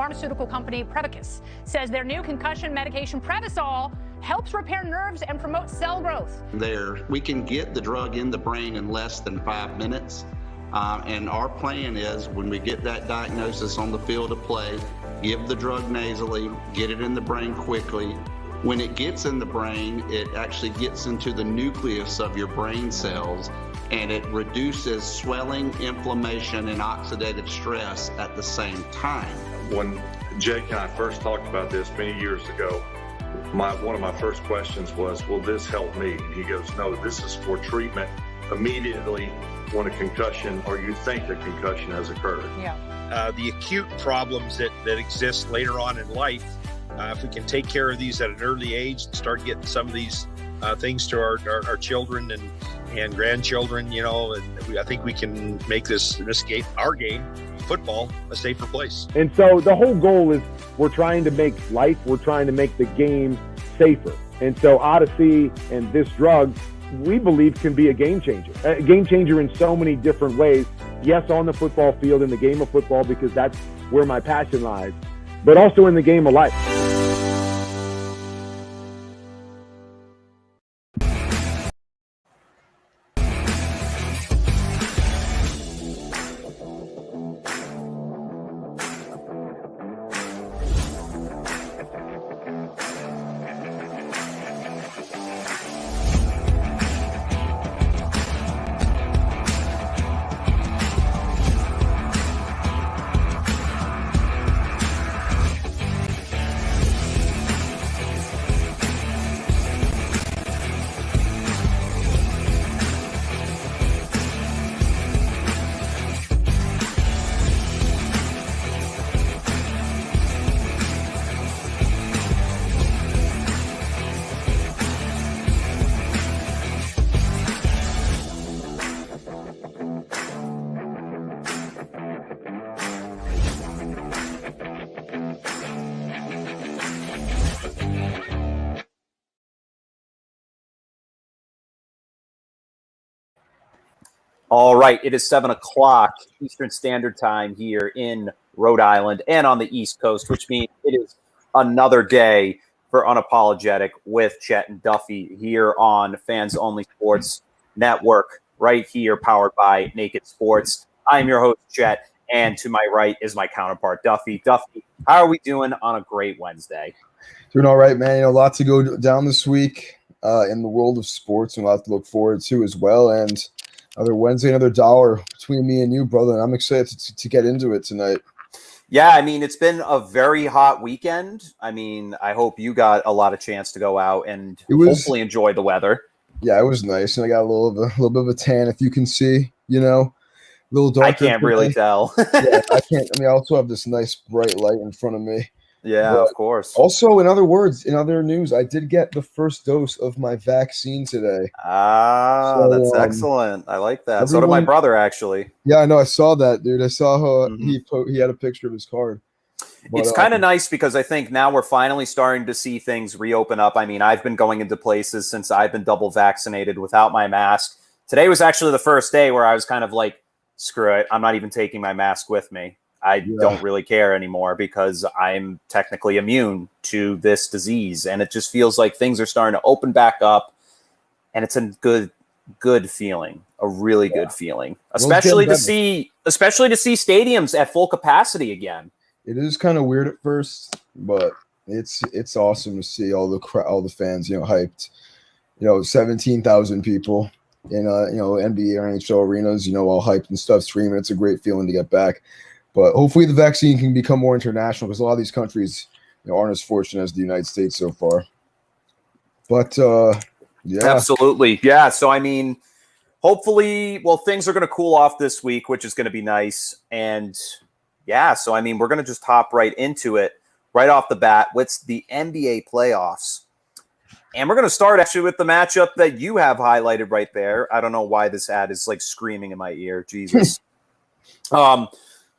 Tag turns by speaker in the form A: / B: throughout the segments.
A: pharmaceutical company Prevacus says their new concussion medication Prevacol helps repair nerves and promote cell growth.
B: We can get the drug in the brain in less than 5 minutes. And our plan is when we get that diagnosis on the field of play, give the drug nasally, get it in the brain quickly. When it gets in the brain, it actually gets into the nucleus of your brain cells, and it reduces swelling, inflammation, and oxidative stress at the same time.
C: When Jake and I first talked about this many years ago, one of my first questions was, will this help me? And he goes, no, this is for treatment immediately when a concussion or you think a concussion has occurred.
A: Yeah.
D: The acute problems that exist later on in life, if we can take care of these at an early age and start getting some of these things to our children and grandchildren, and I think we can make this game, our game, football, a safer place.
E: And so the whole goal is we're trying to make the game safer. And so Odyssey and this drug, we believe, can be a game changer in so many different ways. Yes, on the football field, in the game of football, because that's where my passion lies, but also in the game of life.
F: All right, it is 7 o'clock Eastern Standard Time here in Rhode Island and on the East Coast, which means it is another day for Unapologetic with Chet and Duffy here on Fans Only Sports Network, right here, powered by Naked Sports. I'm your host, Chet, and to my right is my counterpart, Duffy. Duffy, how are we doing on a great Wednesday?
G: Doing all right, man. A lot to go down this week in the world of sports, and a lot to look forward to as well. And another Wednesday, another dollar between me and you, brother. And I'm excited to get into it tonight.
F: Yeah, I mean, it's been a very hot weekend. I mean, I hope you got a lot of chance to go out and hopefully enjoy the weather.
G: Yeah, it was nice. And I got a little bit of a tan, if you can see, a little darker.
F: I can't really tell.
G: Yeah, I can't. I mean, I also have this nice bright light in front of me.
F: Yeah, of course.
G: Also, in other news, I did get the first dose of my vaccine today.
F: Ah, so, that's excellent. I like that. So did my brother, actually.
G: Yeah, I know. I saw that, dude. I saw how he had a picture of his card. But,
F: it's kind of nice because I think now we're finally starting to see things reopen up. I mean, I've been going into places since I've been double vaccinated without my mask. Today was actually the first day where I was kind of like, screw it. I'm not even taking my mask with me. I don't really care anymore because I'm technically immune to this disease. And it just feels like things are starting to open back up. And it's a good feeling, a really good feeling, especially to see stadiums at full capacity again.
G: It is kind of weird at first, but it's awesome to see all the fans, hyped. 17,000 people in NBA or NHL arenas, all hyped and stuff, screaming. It's a great feeling to get back. But hopefully the vaccine can become more international because a lot of these countries aren't as fortunate as the United States so far. But, yeah.
F: Absolutely. Yeah. So, I mean, hopefully, things are going to cool off this week, which is going to be nice. And, yeah, so, I mean, we're going to just hop right into it right off the bat with the NBA playoffs. And we're going to start actually with the matchup that you have highlighted right there. I don't know why this ad is like screaming in my ear. Jesus.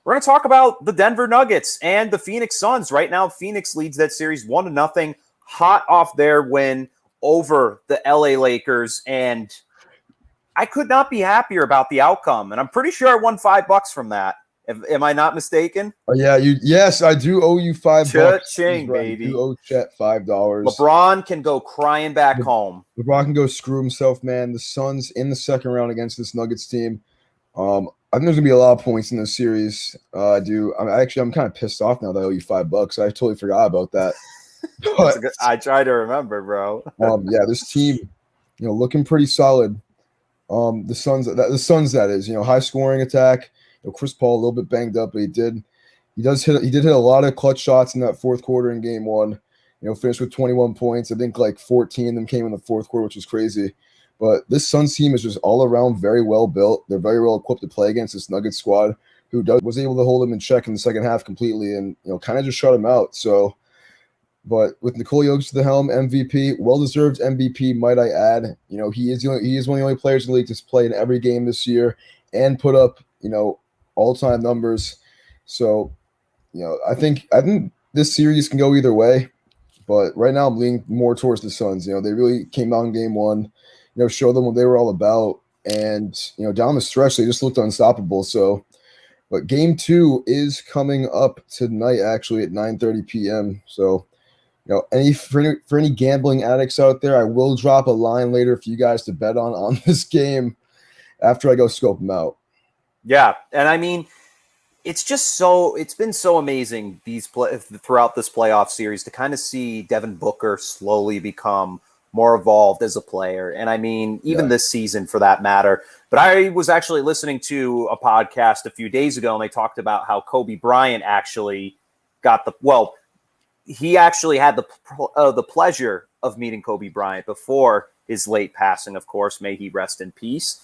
F: We're going to talk about the Denver Nuggets and the Phoenix Suns. Right now, Phoenix leads that series 1-0, hot off their win over the LA Lakers. And I could not be happier about the outcome. And I'm pretty sure I won $5 from that. Am I not mistaken?
G: Oh yeah, yes, I do owe you $5.
F: Cha-ching,
G: Right.
F: baby.
G: You owe Chet $5.
F: LeBron can go crying back home.
G: LeBron can go screw himself, man. The Suns in the second round against this Nuggets team. I think there's gonna be a lot of points in this series. I'm kind of pissed off now that I owe you $5. I totally forgot about that. But,
F: I try to remember, bro.
G: yeah, this team, looking pretty solid. The Suns, that is, high scoring attack. Chris Paul a little bit banged up, but he did hit a lot of clutch shots in that fourth quarter in game one. Finished with 21 points. I think like 14 of them came in the fourth quarter, which is crazy. But this Suns team is just all around very well built. They're very well equipped to play against this Nuggets squad, who was able to hold them in check in the second half completely and kind of just shut them out. So, but with Nikola Jokic to the helm, MVP, well-deserved MVP, might I add. He is one of the only players in the league to play in every game this year and put up all-time numbers. So, I think this series can go either way. But right now I'm leaning more towards the Suns. They really came out in game one, showed them what they were all about. And, down the stretch, they just looked unstoppable. So, but game two is coming up tonight, actually, at 9:30 p.m. So, for any gambling addicts out there, I will drop a line later for you guys to bet on this game after I go scope them out.
F: Yeah, and I mean, it's been so amazing throughout this playoff series to kind of see Devin Booker slowly become more evolved as a player. And I mean, even this season for that matter. But I was actually listening to a podcast a few days ago, and they talked about how Kobe Bryant actually he actually had the pleasure of meeting Kobe Bryant before his late passing, of course. May he rest in peace.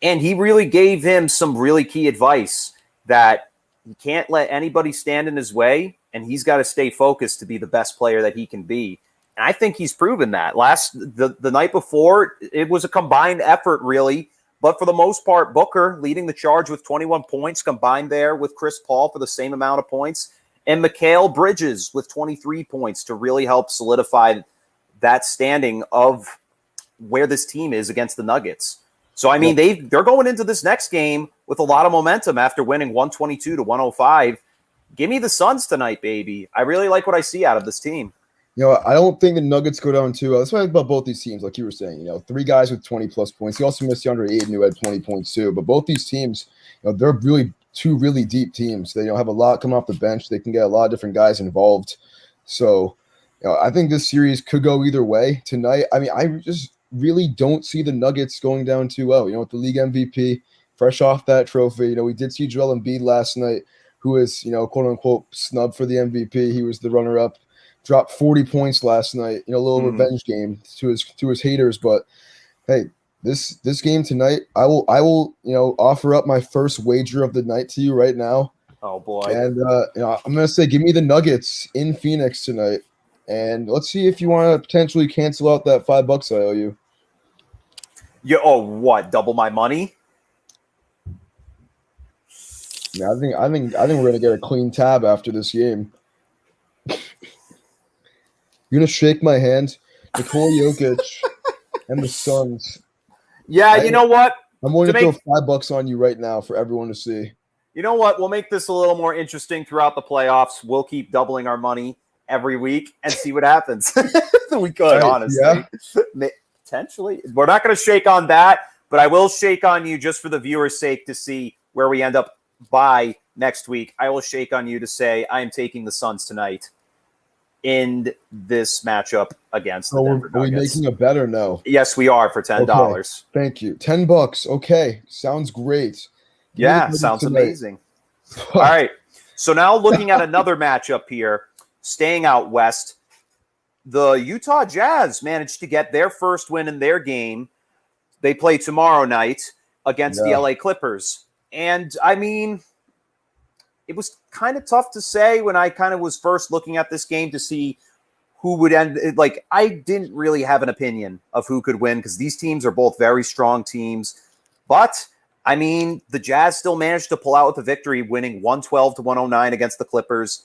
F: And he really gave him some really key advice that he can't let anybody stand in his way, and he's got to stay focused to be the best player that he can be. And I think he's proven that. The night before, it was a combined effort, really. But for the most part, Booker leading the charge with 21 points, combined there with Chris Paul for the same amount of points, and Mikal Bridges with 23 points to really help solidify that standing of where this team is against the Nuggets. So, I mean, they're going into this next game with a lot of momentum after winning 122-105. Give me the Suns tonight, baby. I really like what I see out of this team.
G: I don't think the Nuggets go down too. That's what I like about both these teams, like you were saying. Three guys with 20-plus points. You also missed DeAndre Ayton, who had 20 points too. But both these teams, they're really two really deep teams. They have a lot coming off the bench. They can get a lot of different guys involved. So, I think this series could go either way tonight. I mean, I just really don't see the Nuggets going down too well. With the league MVP, fresh off that trophy. We did see Joel Embiid last night, who is, quote unquote, snubbed for the MVP. He was the runner-up. Dropped 40 points last night. A little revenge game to his haters. But hey, this game tonight, I will offer up my first wager of the night to you right now.
F: Oh boy!
G: And I'm gonna say, give me the Nuggets in Phoenix tonight. And let's see if you want to potentially cancel out that $5 I owe you.
F: What? Double my money?
G: Yeah, I think we're gonna get a clean tab after this game. You're gonna shake my hand, Nikola Jokic, and the Suns.
F: Yeah, you know what?
G: I'm willing to throw $5 on you right now for everyone to see.
F: You know what? We'll make this a little more interesting throughout the playoffs. We'll keep doubling our money every week and see what happens. We could, honestly. Yeah. Potentially. We're not going to shake on that, but I will shake on you just for the viewer's sake to see where we end up by next week. I will shake on you to say I am taking the Suns tonight in this matchup against the Denver Nuggets.
G: Are we making a bet or no?
F: Yes, we are for $10.
G: Okay. Thank you. $10. Okay. Sounds great.
F: Yeah, sounds amazing. All right. So now looking at another matchup here, staying out west, the Utah Jazz managed to get their first win in their game. They play tomorrow night against the LA Clippers. And, I mean, it was kind of tough to say when I kind of was first looking at this game to see who would end. Like, I didn't really have an opinion of who could win because these teams are both very strong teams. But, I mean, the Jazz still managed to pull out with a victory, winning 112-109 against the Clippers.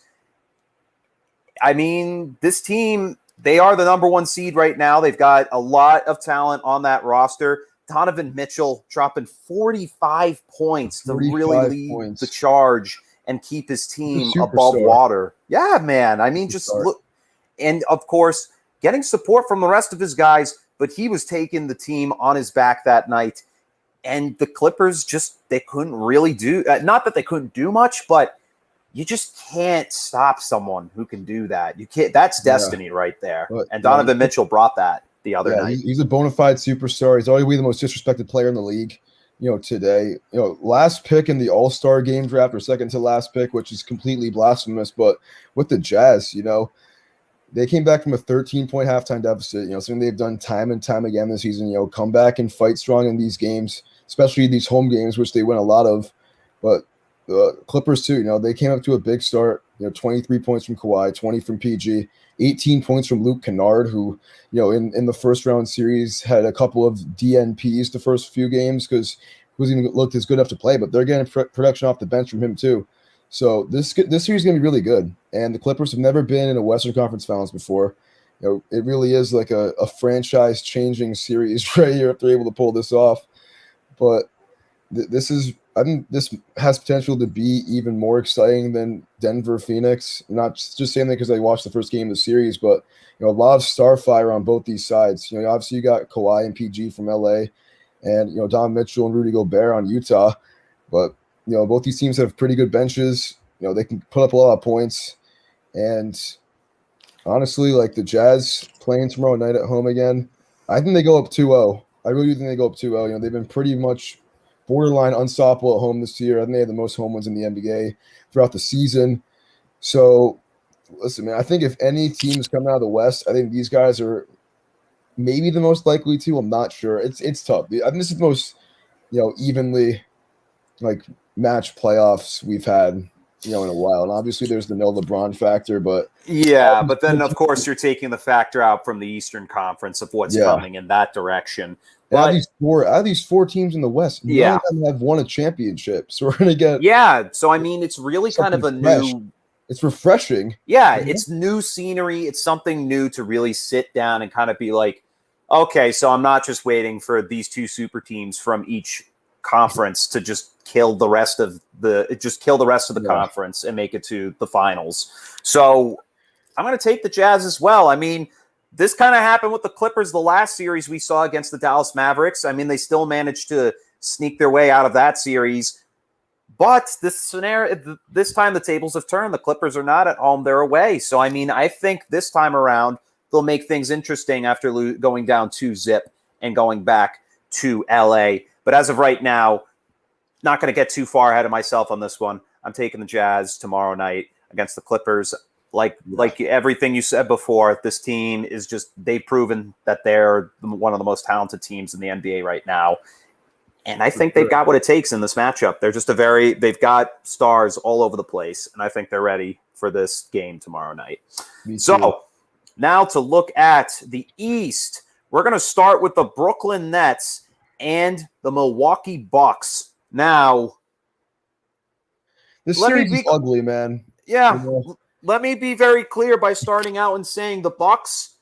F: I mean, this team, they are the number one seed right now. They've got a lot of talent on that roster. Donovan Mitchell dropping 45 points to
G: 45
F: really lead
G: points.
F: the charge and keep his team
G: He's a
F: above
G: superstar.
F: water. Yeah, man. I mean, just
G: Superstar.
F: look. And, of course, getting support from the rest of his guys, but he was taking the team on his back that night. And the Clippers they couldn't really do not that they couldn't do much, but you just can't stop someone who can do that. You can't. That's destiny right there.
G: But,
F: and Donovan Mitchell brought that the other night.
G: He's a bona fide superstar. He's arguably the most disrespected player in the league, today. Last pick in the All-Star game draft, or second to last pick, which is completely blasphemous. But with the Jazz, they came back from a 13-point halftime deficit, something they've done time and time again this season, come back and fight strong in these games, especially these home games, which they win a lot of. But the Clippers too, they came up to a big start, 23 points from Kawhi, 20 from PG, 18 points from Luke Kennard, who, in the first round series had a couple of DNPs the first few games because he wasn't even looked as good enough to play, but they're getting production off the bench from him too. So this series is going to be really good. And the Clippers have never been in a Western Conference Finals before. It really is like a franchise-changing series right here if they're able to pull this off. But this has potential to be even more exciting than Denver-Phoenix. I'm not just saying that because I watched the first game of the series, but a lot of star fire on both these sides. Obviously you got Kawhi and PG from LA, and Don Mitchell and Rudy Gobert on Utah, but both these teams have pretty good benches. They can put up a lot of points. And honestly, like the Jazz playing tomorrow night at home again, I think they go up 2-0. I really do think they go up 2-0. They've been pretty much borderline unstoppable at home this year. I think they have the most home wins in the NBA throughout the season. So, listen, man, I think if any teams come out of the West, I think these guys are maybe the most likely to. I'm not sure. It's tough. I think this is the most, evenly match playoffs we've had, in a while. And obviously there's the no LeBron factor, but
F: but then of course you're taking the factor out from the Eastern Conference of what's coming in that direction.
G: Out of these four teams in the West, none of them have won a championship. So we're gonna get
F: So I mean, it's really kind of a new.
G: It's refreshing.
F: Yeah, it's new scenery. It's something new to really sit down and kind of be like, okay, so I'm not just waiting for these two super teams from each conference to just kill the rest of the conference and make it to the finals. So I'm going to take the Jazz as well. I mean, this kind of happened with the Clippers the last series we saw against the Dallas Mavericks. I mean, they still managed to sneak their way out of that series. But this time the tables have turned. The Clippers are not at home, they're away. So, I mean, I think this time around they'll make things interesting after going down 2-0 and going back to LA. But as of right now, not going to get too far ahead of myself on this one. I'm taking the Jazz tomorrow night against the Clippers. Like everything you said before, this team is they've proven that they're one of the most talented teams in the NBA right now. And I think they've got what it takes in this matchup. They're they've got stars all over the place. And I think they're ready for this game tomorrow night. So now to look at the East, we're going to start with the Brooklyn Nets and the Milwaukee Bucks. Now,
G: this series is ugly, man.
F: Yeah. Let me be very clear by starting out and saying the Bucks,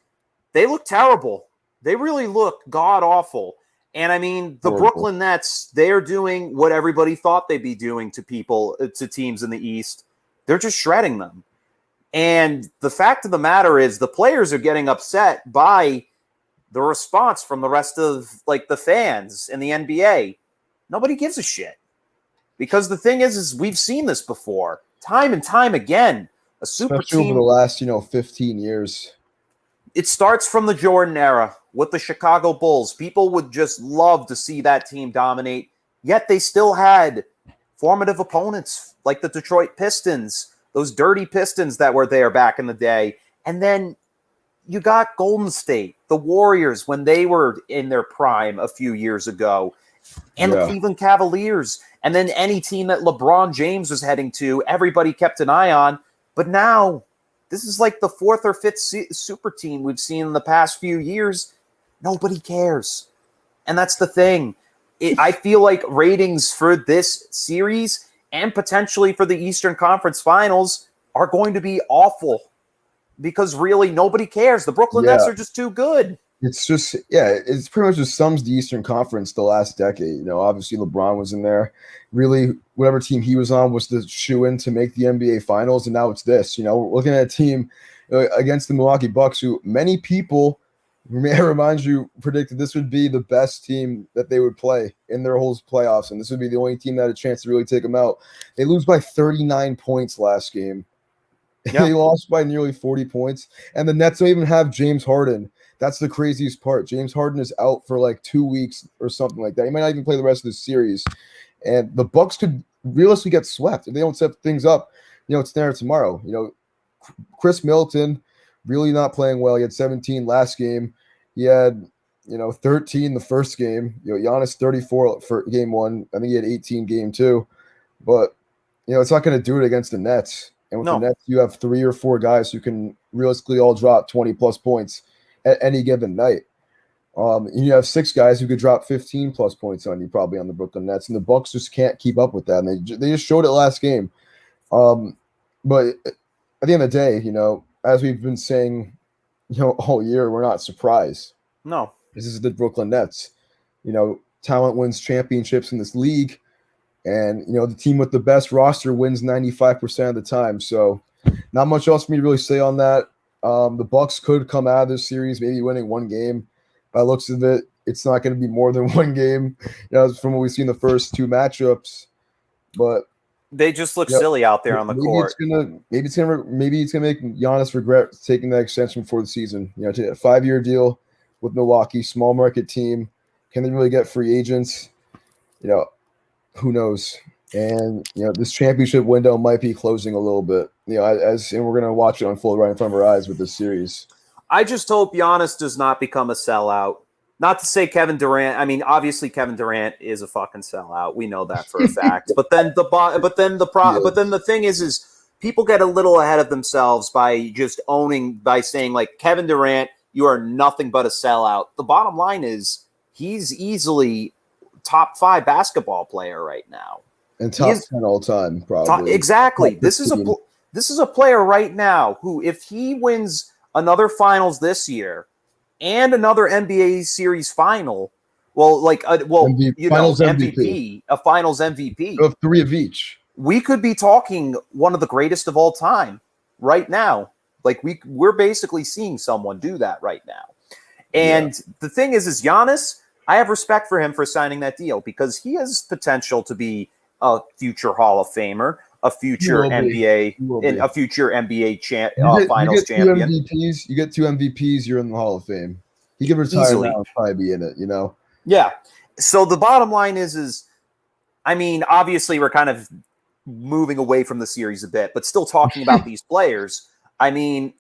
F: they look terrible. They really look god-awful. And, I mean, the Brooklyn Nets, they are doing what everybody thought they'd be doing to teams in the East. They're just shredding them. And the fact of the matter is the players are getting upset by the response from the rest of, the fans in the NBA. Nobody gives a shit. Because the thing is we've seen this before. Time and time again. A super
G: Especially
F: team.
G: Over the last, 15 years.
F: It starts from the Jordan era with the Chicago Bulls. People would just love to see that team dominate. Yet they still had formative opponents like the Detroit Pistons, those dirty Pistons that were there back in the day. And then you got Golden State, the Warriors, when they were in their prime a few years ago, and the Cleveland Cavaliers. And then any team that LeBron James was heading to, everybody kept an eye on. But now, this is like the fourth or fifth super team we've seen in the past few years. Nobody cares. And that's the thing. I feel like ratings for this series and potentially for the Eastern Conference Finals are going to be awful because really nobody cares. The Brooklyn Nets are just too good.
G: It's just, yeah, it's pretty much just sums the Eastern Conference the last decade. You know, obviously LeBron was in there. Really, whatever team he was on was the shoe-in to make the NBA Finals, and now it's this. You know, we're looking at a team against the Milwaukee Bucks, who many people, may I remind you, predicted this would be the best team that they would play in their whole playoffs, and this would be the only team that had a chance to really take them out. They lose by 39 points last game. Yep. They lost by nearly 40 points, and the Nets don't even have James Harden. That's the craziest part. James Harden is out for like 2 weeks or something like that. He might not even play the rest of the series. And the Bucks could realistically get swept if they don't set things up. You know, it's there tomorrow. You know, Chris Middleton really not playing well. He had 17 last game. He had, 13 the first game. You know, Giannis 34 for game one. I think he had 18 game two. But, it's not going to do it against the Nets. And with the Nets, you have 3 or 4 guys who can realistically all drop 20-plus points at any given night. And you have 6 guys who could drop 15-plus points on you probably on the Brooklyn Nets, and the Bucks just can't keep up with that. And they just showed it last game. But at the end of the day, as we've been saying, all year, we're not surprised.
F: No.
G: This is the Brooklyn Nets. Talent wins championships in this league, and the team with the best roster wins 95% of the time. So, not much else for me to really say on that. The Bucks could come out of this series maybe winning 1 game. By looks of it, it's not going to be more than 1 game, from what we've seen the first 2 matchups. But
F: they just look silly out there on the court.
G: Maybe it's gonna make Giannis regret taking that extension before the season. Take a 5-year deal with Milwaukee, small market team. Can they really get free agents? Who knows? And this championship window might be closing a little bit. And we're gonna watch it unfold right in front of our eyes with this series.
F: I just hope Giannis does not become a sellout. Not to say Kevin Durant. I mean, obviously Kevin Durant is a fucking sellout. We know that for a fact. But then the thing is people get a little ahead of themselves by saying like, Kevin Durant, you are nothing but a sellout. The bottom line is he's easily top 5 basketball player right now.
G: And top 10 all time, probably.
F: Exactly. This is a player right now who, if he wins another finals this year and another NBA series final, MVP, a finals MVP.
G: You have 3 of each.
F: We could be talking one of the greatest of all time right now. Like we're basically seeing someone do that right now. And the thing is Giannis, I have respect for him for signing that deal because he has potential to be a future Hall of Famer, a future NBA finals champion.
G: You get 2 MVPs, you're in the Hall of Fame. He could retire now and probably be in it,
F: Yeah. So the bottom line is, I mean, obviously we're kind of moving away from the series a bit, but still talking about these players. I mean,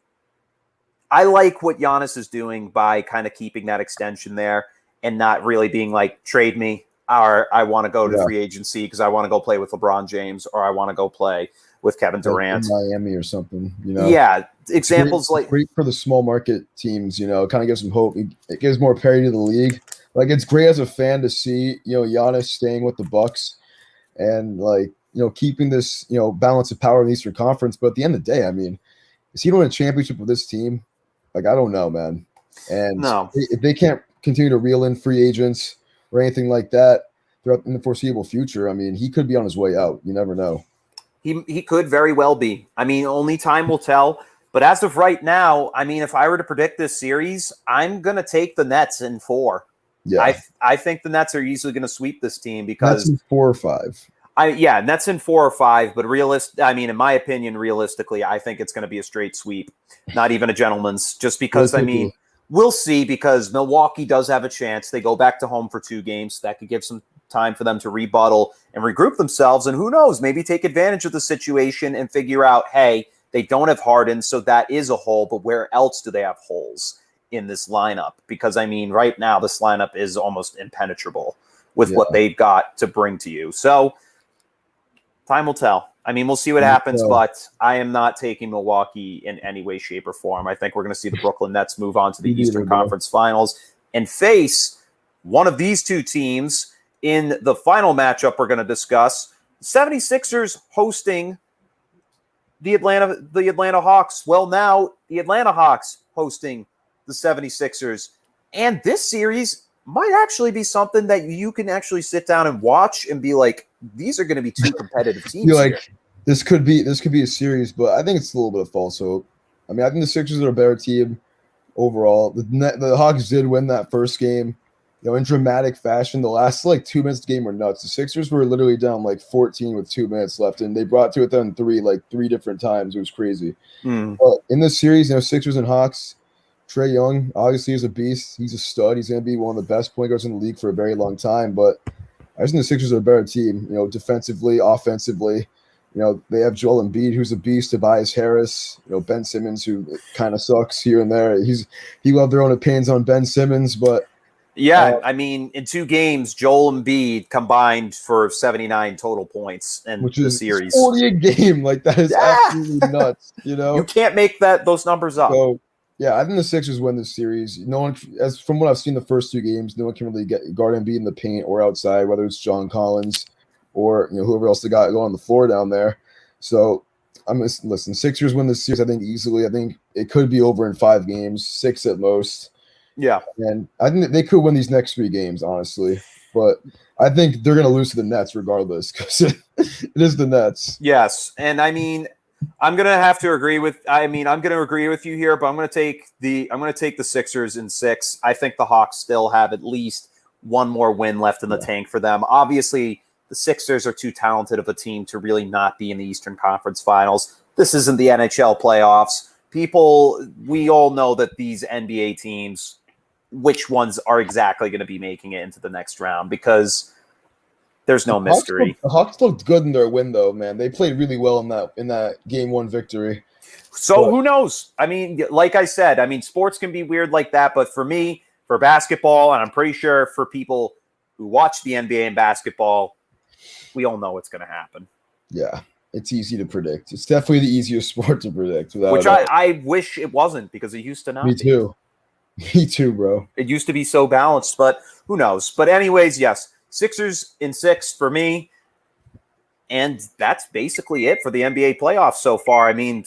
F: I like what Giannis is doing by kind of keeping that extension there and not really being like, trade me, or I want to go to free agency because I want to go play with LeBron James, or I want to go play with Kevin Durant.
G: In Miami or something,
F: Yeah, examples
G: great for the small market teams, kind of gives them hope. It gives more parity to the league. Like, it's great as a fan to see, Giannis staying with the Bucks and keeping this, balance of power in the Eastern Conference. But at the end of the day, I mean, is he going to win a championship with this team? Like, I don't know, man. And if they can't continue to reel in free agents or anything like that throughout in the foreseeable future, I mean, he could be on his way out. You never know.
F: He could very well be. I mean, only time will tell. But as of right now, I mean, if I were to predict this series, I'm going to take the Nets in 4. Yeah, I think the Nets are easily going to sweep this team because
G: Nets in 4 or 5.
F: Nets in 4 or 5. But in my opinion, realistically, I think it's going to be a straight sweep, not even a gentleman's. Just because we'll see. Because Milwaukee does have a chance. They go back to home for 2 games. That could give some time for them to rebuttal and regroup themselves. And who knows, maybe take advantage of the situation and figure out, hey, they don't have Harden, so that is a hole. But where else do they have holes in this lineup? Because, I mean, right now, this lineup is almost impenetrable with what they've got to bring to you. So time will tell. I mean, we'll see what happens, but I am not taking Milwaukee in any way, shape, or form. I think we're going to see the Brooklyn Nets move on to the Eastern Conference Finals and face one of these 2 teams in the final matchup we're going to discuss. 76ers hosting the Atlanta Hawks. Well, now the Atlanta Hawks hosting the 76ers. And this series might actually be something that you can actually sit down and watch and be like, these are going to be two competitive teams.
G: You're like, this could be a series, but I think it's a little bit of false hope. I mean, I think the Sixers are a better team overall. The Hawks did win that first game, in dramatic fashion. The last 2 minutes of the game were nuts. The Sixers were literally down 14 with 2 minutes left, and they brought to it then three different times. It was crazy. But in this series, Sixers and Hawks, Trae Young obviously is a beast. He's a stud. He's going to be one of the best point guards in the league for a very long time. But I just think the Sixers are a better team, defensively, offensively. They have Joel Embiid, who's a beast, Tobias Harris, Ben Simmons, who kind of sucks here and there. He will have their own opinions on Ben Simmons, but
F: yeah, I mean, in 2 games, Joel Embiid combined for 79 total points in
G: which
F: the
G: is
F: series.
G: 40 a game. That is absolutely nuts.
F: You can't make those numbers up.
G: So, yeah, I think the Sixers win this series. No one, as from what I've seen the first 2 games, no one can really guard Embiid in the paint or outside, whether it's John Collins or whoever else they got going on the floor down there. So listen, Sixers win this series, I think, easily. I think it could be over in 5 games, 6 at most.
F: Yeah.
G: And I think they could win these next 3 games, honestly. But I think they're going to lose to the Nets regardless, because it is the Nets.
F: Yes. And I mean, I'm going to agree with you here, but I'm going to take the Sixers in 6. I think the Hawks still have at least one more win left in the tank for them. Obviously, the Sixers are too talented of a team to really not be in the Eastern Conference Finals. This isn't the NHL playoffs. We all know that these NBA teams, which ones are exactly going to be making it into the next round, because there's no mystery.
G: The Hawks looked good in their win, though, man. They played really well in that Game 1 victory.
F: So who knows? I mean, like I said, sports can be weird like that, but for me, for basketball, and I'm pretty sure for people who watch the NBA and basketball, we all know what's going to happen.
G: Yeah, it's easy to predict. It's definitely the easiest sport to predict.
F: Which I wish it wasn't, because it used to not
G: be. Me too, bro.
F: It used to be so balanced, but who knows? But anyways, yes, Sixers in 6 for me. And that's basically it for the NBA playoffs so far. I mean,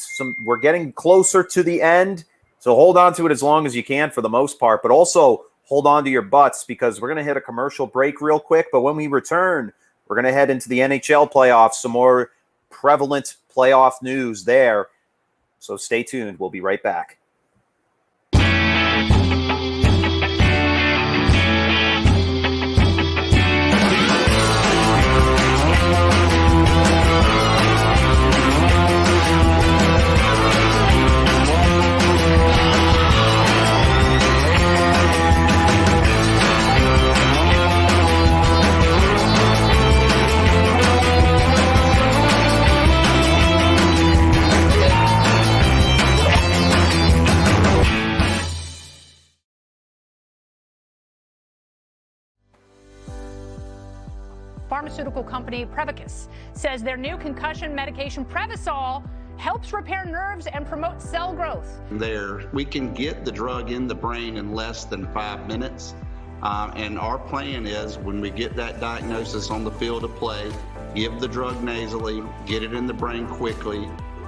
F: we're getting closer to the end, so hold on to it as long as you can for the most part, but also hold on to your butts, because we're going to hit a commercial break real quick. But when we return, we're going to head into the NHL playoffs, some more prevalent playoff news there. So stay tuned. We'll be right back.
A: Pharmaceutical company Prevacus says their new concussion medication Prevacol helps repair nerves and promote cell growth.
B: We can get the drug in the brain in less than 5 minutes. And our plan is, when we get that diagnosis on the field of play, give the drug nasally, get it in the brain quickly.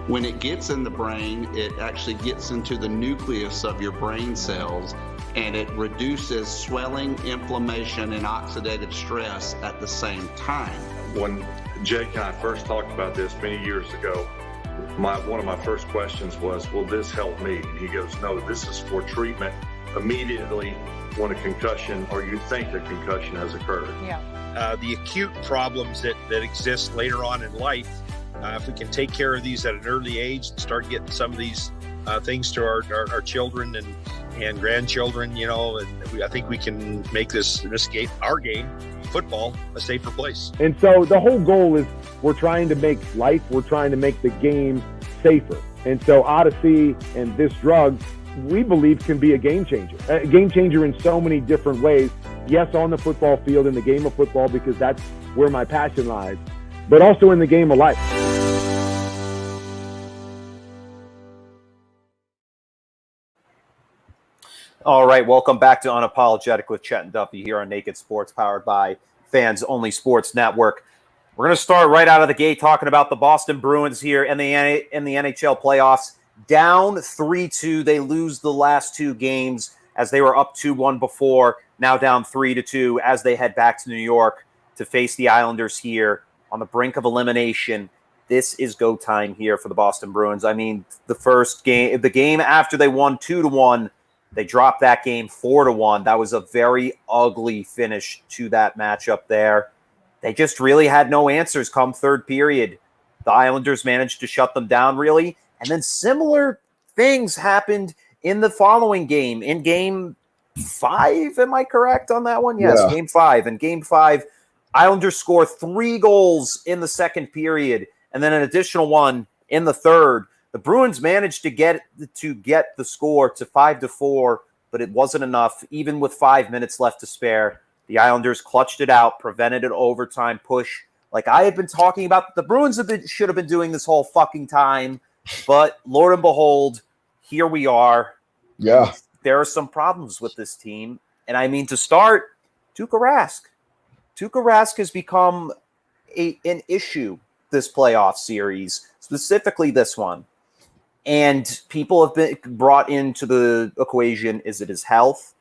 B: When it gets in the brain, it actually gets into the nucleus of your brain cells, and it reduces swelling, inflammation, and oxidative stress at the same time.
C: When Jake and I first talked about this many years ago, one of my first questions was, will this help me? And he goes, no, this is for treatment immediately when a concussion, or you think a concussion has occurred.
A: Yeah.
D: The acute problems that exist later on in life, if we can take care of these at an early age and start getting some of these things to our children and grandchildren, and I think we can make this game, our game, football, a safer place.
E: And so the whole goal is we're trying to make the game safer. And so Odyssey and this drug, we believe, can be a game changer in so many different ways. Yes, on the football field, in the game of football, because that's where my passion lies, but also in the game of life.
F: All right, welcome back to Unapologetic with Chet and Duffy here on Naked Sports, powered by Fans Only Sports Network. We're going to start right out of the gate talking about the Boston Bruins here in the NHL playoffs. Down 3-2, they lose the last 2 games. as they were up 2-1 before, now down 3-2 as they head back to New York to face the Islanders here on the brink of elimination. This is go time here for the Boston Bruins. I mean, the game after they won 2-1, they dropped that game 4-1. That was a very ugly finish to that matchup there. They just really had no answers come third period. The Islanders managed to shut them down, really. And then similar things happened in the following game. In game 5, am I correct on that one? Yes, yeah. Game 5. In game 5, Islanders score 3 goals in the second period, and then an additional one in the third. The Bruins managed to get the score to 5-4, but it wasn't enough. Even with 5 minutes left to spare, the Islanders clutched it out, prevented an overtime push. Like I had been talking about, the Bruins should have been doing this whole fucking time, but Lord and behold, here we are.
G: Yeah.
F: There are some problems with this team. And I mean, to start, Tuukka Rask. Tuukka Rask has become an issue this playoff series, specifically this one. And people have been brought into the equation. Is it his health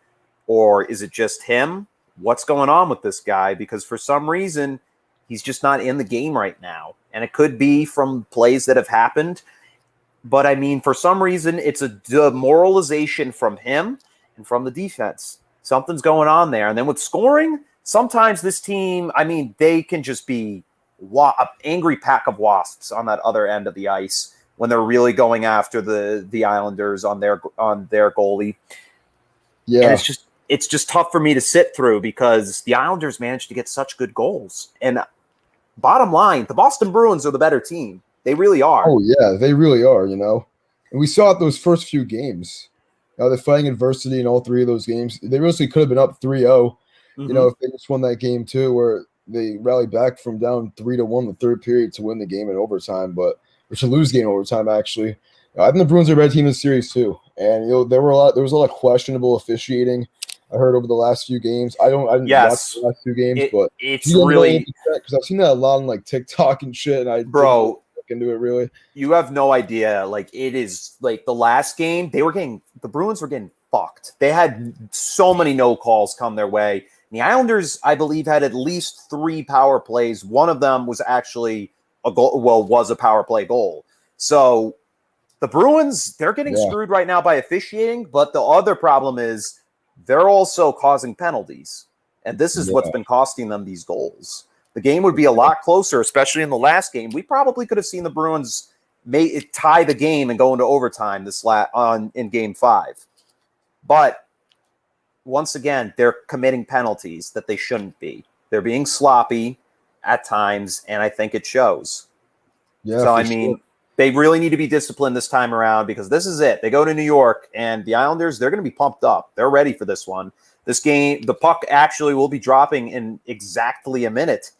F: or is it just him? What's going on with this guy? Because for some reason, he's just not in the game right now. And it could be from plays that have happened. But I mean, for some reason, it's a demoralization from him and from the defense. Something's going on there. And then with scoring, sometimes this team, I mean, they can just be an angry pack of wasps on that other end of the ice when they're really going after the Islanders on their goalie.
G: Yeah.
F: And it's just tough for me to sit through because the Islanders managed to get such good goals. And bottom line, the Boston Bruins are the better team. They really are.
G: Oh, yeah, they really are, you know. And we saw it those first few games. They're fighting adversity in all 3 of those games. They really could have been up 3-0, you know, if they just won that game too, where they rallied back from down 3-1 the third period to win the game in overtime, or to lose game in overtime, actually. I think the Bruins are a better team in the series too. And, you know, there was a lot of questionable officiating I heard over the last few games. I didn't watch the last 2 games, but
F: it's really
G: because I've seen that a lot on like TikTok and shit, and I didn't look into it really.
F: You have no idea. Like it is like the last game, the Bruins were getting fucked. They had so many no calls come their way. And the Islanders, I believe, had at least 3 power plays. One of them was actually was a power play goal. So the Bruins, they're getting screwed right now by officiating, but the other problem is they're also causing penalties. And this is what's been costing them these goals. The game would be a lot closer, especially in the last game. We probably could have seen the Bruins tie the game and go into overtime in game 5. But once again, they're committing penalties that they shouldn't be. They're being sloppy at times, and I think it shows.
G: Yeah,
F: so, I mean, they really need to be disciplined this time around because this is it. They go to New York, and the Islanders, they're going to be pumped up. They're ready for this one. This game, the puck actually will be dropping in exactly a minute.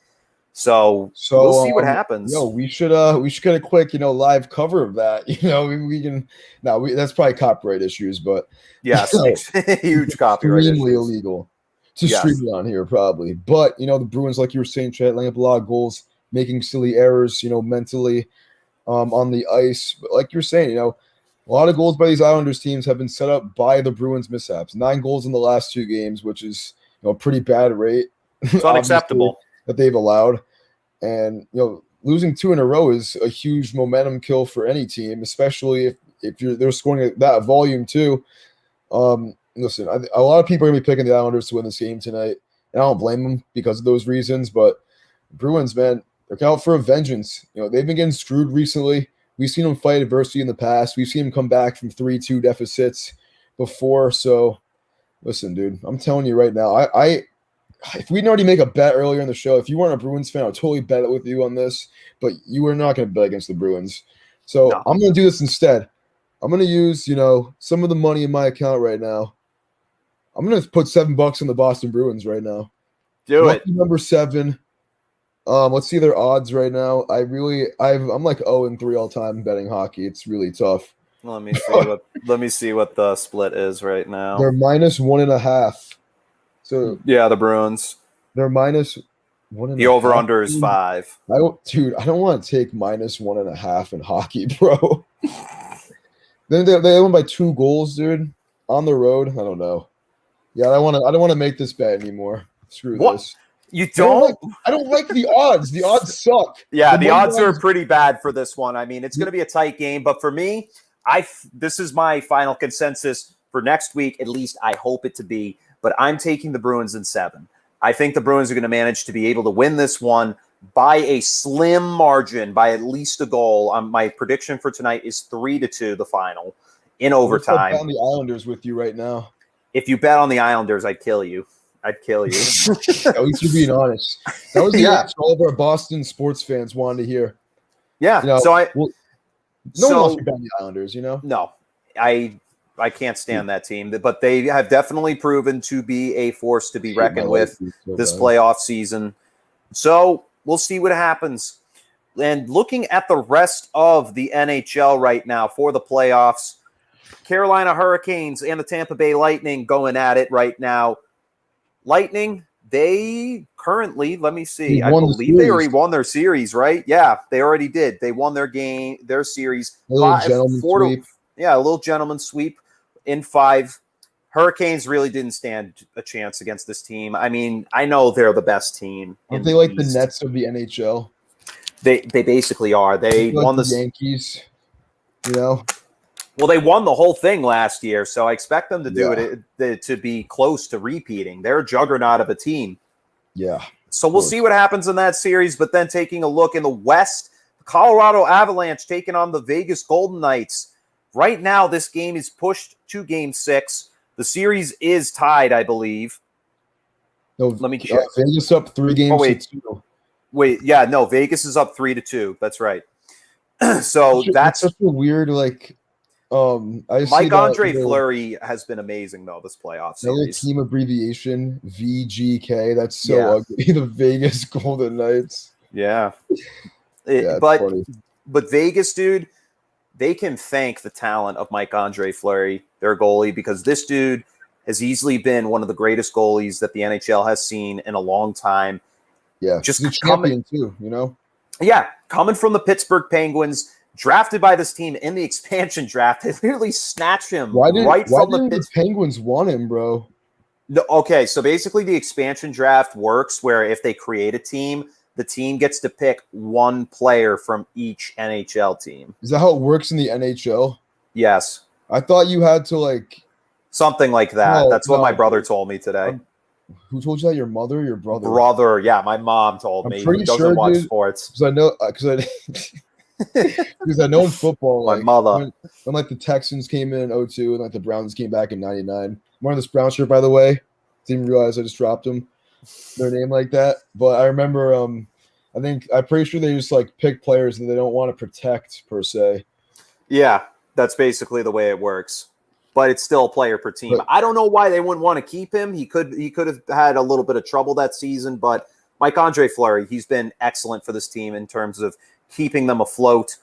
F: So we'll see what happens.
G: We should get a quick, live cover of that. We can. That's probably copyright issues, but
F: yes, huge copyright
G: extremely
F: issues.
G: Illegal to stream it on here, probably. But the Bruins, like you were saying, Chet, laying up a lot of goals, making silly errors, mentally, on the ice. But like you're saying, a lot of goals by these Islanders teams have been set up by the Bruins mishaps. 9 goals in the last 2 games, which is a pretty bad rate.
F: It's unacceptable
G: that they've allowed. And losing 2 in a row is a huge momentum kill for any team, especially if they're scoring at that volume too. Listen, a lot of people are gonna be picking the Islanders to win this game tonight, and I don't blame them because of those reasons. But Bruins, man, they're out for a vengeance. They've been getting screwed recently. We've seen them fight adversity in the past. We've seen them come back from 3-2 deficits before. So, listen, dude, I'm telling you right now, if we didn't already make a bet earlier in the show, if you weren't a Bruins fan, I would totally bet it with you on this, but you were not going to bet against the Bruins. So I'm going to do this instead. I'm going to use, some of the money in my account right now. I'm going to put $7 on the Boston Bruins right now.
F: Do it.
G: Number 7. Let's see their odds right now. I'm like 0-3 all time betting hockey. It's really tough.
F: Let me see what the split is right now.
G: They're -1.5. So
F: yeah, the Bruins.
G: They're -1.5.
F: The over/under is 5.
G: I don't want to take -1.5 in hockey, bro. Then they won by 2 goals, dude. on the road. I don't know. Yeah, I don't want to make this bet anymore. Screw
F: What?
G: this.
F: You don't?
G: I don't like the odds. The odds suck.
F: Yeah, the odds are pretty bad for this one. I mean, it's going to be a tight game, but for me, this is my final consensus for next week. At least I hope it to be. But I'm taking the Bruins in 7. I think the Bruins are going to manage to be able to win this one by a slim margin, by at least a goal. My prediction for tonight is 3-2, the final, in overtime.
G: I'm on the Islanders with you right now.
F: If you bet on the Islanders, I'd kill you. At least
G: you're being honest. That was the answer all of our Boston sports fans wanted to hear.
F: Yeah.
G: You know,
F: so
G: no one wants to bet on the Islanders, you know?
F: No. I can't stand that team, but they have definitely proven to be a force to be reckoned with this playoff season. So we'll see what happens. And looking at the rest of the NHL right now for the playoffs, Carolina Hurricanes and the Tampa Bay Lightning going at it right now. Lightning, they currently, let me see, I believe they already won their series, right? Yeah, they already did. They won their series. A little gentleman sweep in 5. Hurricanes really didn't stand a chance against this team. I mean, I know they're the best team.
G: Aren't they like the Nets of the NHL?
F: They basically are. They won the
G: Yankees, you know?
F: Well, they won the whole thing last year, so I expect them to do it to be close to repeating. They're a juggernaut of a team.
G: Yeah.
F: So we'll see what happens in that series, but then taking a look in the West, the Colorado Avalanche taking on the Vegas Golden Knights. Right now, this game is pushed to Game 6. The series is tied, I believe.
G: No,
F: let me check.
G: Vegas up 3 games.
F: Oh, wait, yeah, no, Vegas is up 3-2. That's right. So that's
G: such a weird, like.
F: Mike-Andre Fleury has been amazing, though, this playoff series.
G: Team abbreviation, VGK. That's so ugly. The Vegas Golden Knights.
F: Yeah. But Vegas, dude, they can thank the talent of Mike-Andre Fleury, their goalie, because this dude has easily been one of the greatest goalies that the NHL has seen in a long time.
G: Yeah,
F: just
G: he's a champion, too, you know?
F: Yeah, coming from the Pittsburgh Penguins, drafted by this team in the expansion draft. They literally snatched him
G: why
F: from
G: the Penguins want him, bro?
F: No, okay, so basically the expansion draft works where if they create a team, the team gets to pick one player from each NHL team.
G: Is that how it works in the NHL?
F: Yes.
G: I thought you had to, like...
F: Something like that. That's what my brother told me today.
G: Who told you that? Your mother or your brother?
F: Brother, yeah. My mom told me. He doesn't watch sports.
G: Because I know... Because I know in football,
F: my mother.
G: When like the Texans came in 2002 and like the Browns came back in 99. I'm wearing this Brown shirt, by the way. Didn't realize I just dropped them. Their name like that. But I remember I'm pretty sure they just like pick players that they don't want to protect per se.
F: Yeah, that's basically the way it works. But it's still a player per team. I don't know why they wouldn't want to keep him. He could have had a little bit of trouble that season, but Mike-Andre Fleury, he's been excellent for this team in terms of keeping them afloat.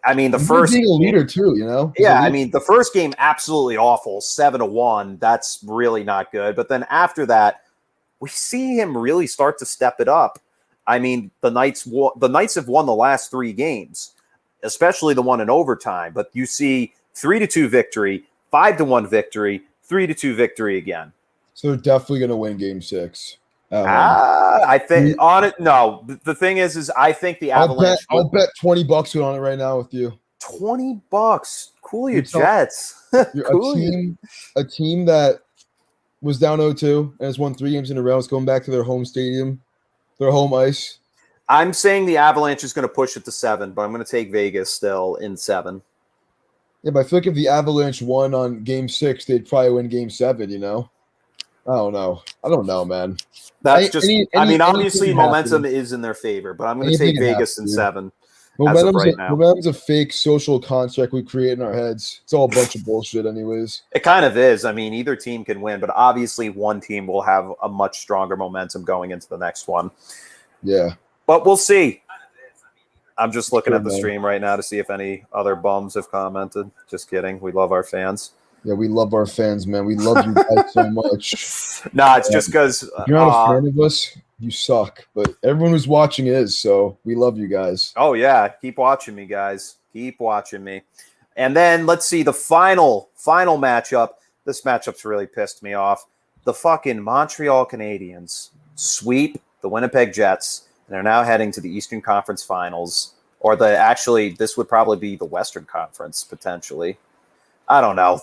F: I mean,
G: being a leader too, you know?
F: Yeah, I mean, the first game, absolutely awful, 7-1. That's really not good. But then after that, we see him really start to step it up. I mean, the Knights have won the last 3 games, especially the one in overtime. But you see 3-2 victory, 5-1 victory, 3-2 victory again.
G: So they're definitely going to win Game 6.
F: I think on it. No, the thing is I think the Avalanche.
G: I'll bet $20 on it right now with you.
F: $20. Cool your jets.
G: A team that was down 0-2 and has won 3 games in a row is going back to their home stadium, their home ice.
F: I'm saying the Avalanche is going to push it to 7, but I'm going to take Vegas still in 7.
G: Yeah, but I feel like if the Avalanche won on Game 6, they'd probably win Game 7. You know. I don't know, man.
F: That's just. Obviously, momentum is in their favor, but I'm going to take Vegas in 7.
G: Momentum's a fake social construct we create in our heads. It's all a bunch of bullshit, anyways.
F: It kind of is. I mean, either team can win, but obviously, one team will have a much stronger momentum going into the next one.
G: Yeah,
F: but we'll see. I'm just looking at the stream right now to see if any other bums have commented. Just kidding. We love our fans.
G: Yeah, we love our fans, man. We love you guys so much.
F: Nah, it's just because
G: if you're not a fan of us, you suck. But everyone who's watching is, so we love you guys.
F: Oh, yeah. Keep watching me, guys. Keep watching me. And then let's see the final matchup. This matchup's really pissed me off. The fucking Montreal Canadiens sweep the Winnipeg Jets, and they're now heading to the Eastern Conference Finals. Or this would probably be the Western Conference, potentially. I don't know.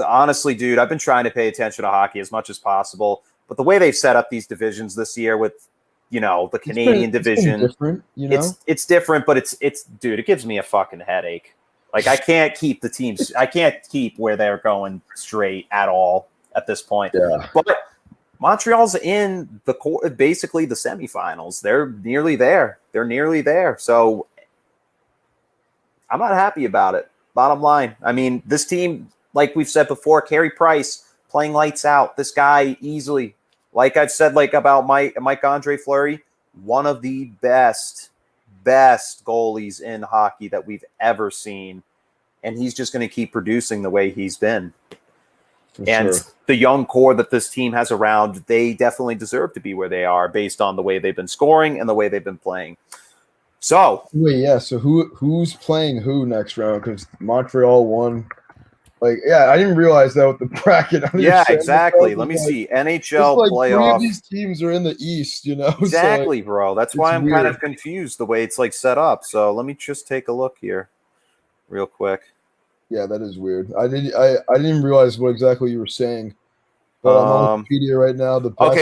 F: Honestly, dude, I've been trying to pay attention to hockey as much as possible. But the way they've set up these divisions this year with, the Canadian division,
G: it's different,
F: it's different, but it's dude, it gives me a fucking headache. Like, I can't keep the teams. I can't keep where they're going straight at all at this point.
G: Yeah.
F: But Montreal's in basically the semifinals. They're nearly there. So I'm not happy about it. Bottom line. I mean, this team, like we've said before, Carey Price playing lights out. This guy easily, like I've said, like about Marc-Andre Fleury, one of the best goalies in hockey that we've ever seen. And he's just going to keep producing the way he's been. And the young core that this team has around, they definitely deserve to be where they are based on the way they've been scoring and the way they've been playing. So
G: so who's playing who next round? Because Montreal won. I didn't realize that with the bracket.
F: Yeah, exactly. Let me see. NHL playoff.
G: Three of these teams are in the East,
F: Exactly, bro. That's why I'm kind of confused the way it's set up. So let me just take a look here real quick.
G: Yeah, that is weird. I didn't realize what exactly you were saying. But I'm on Wikipedia right now.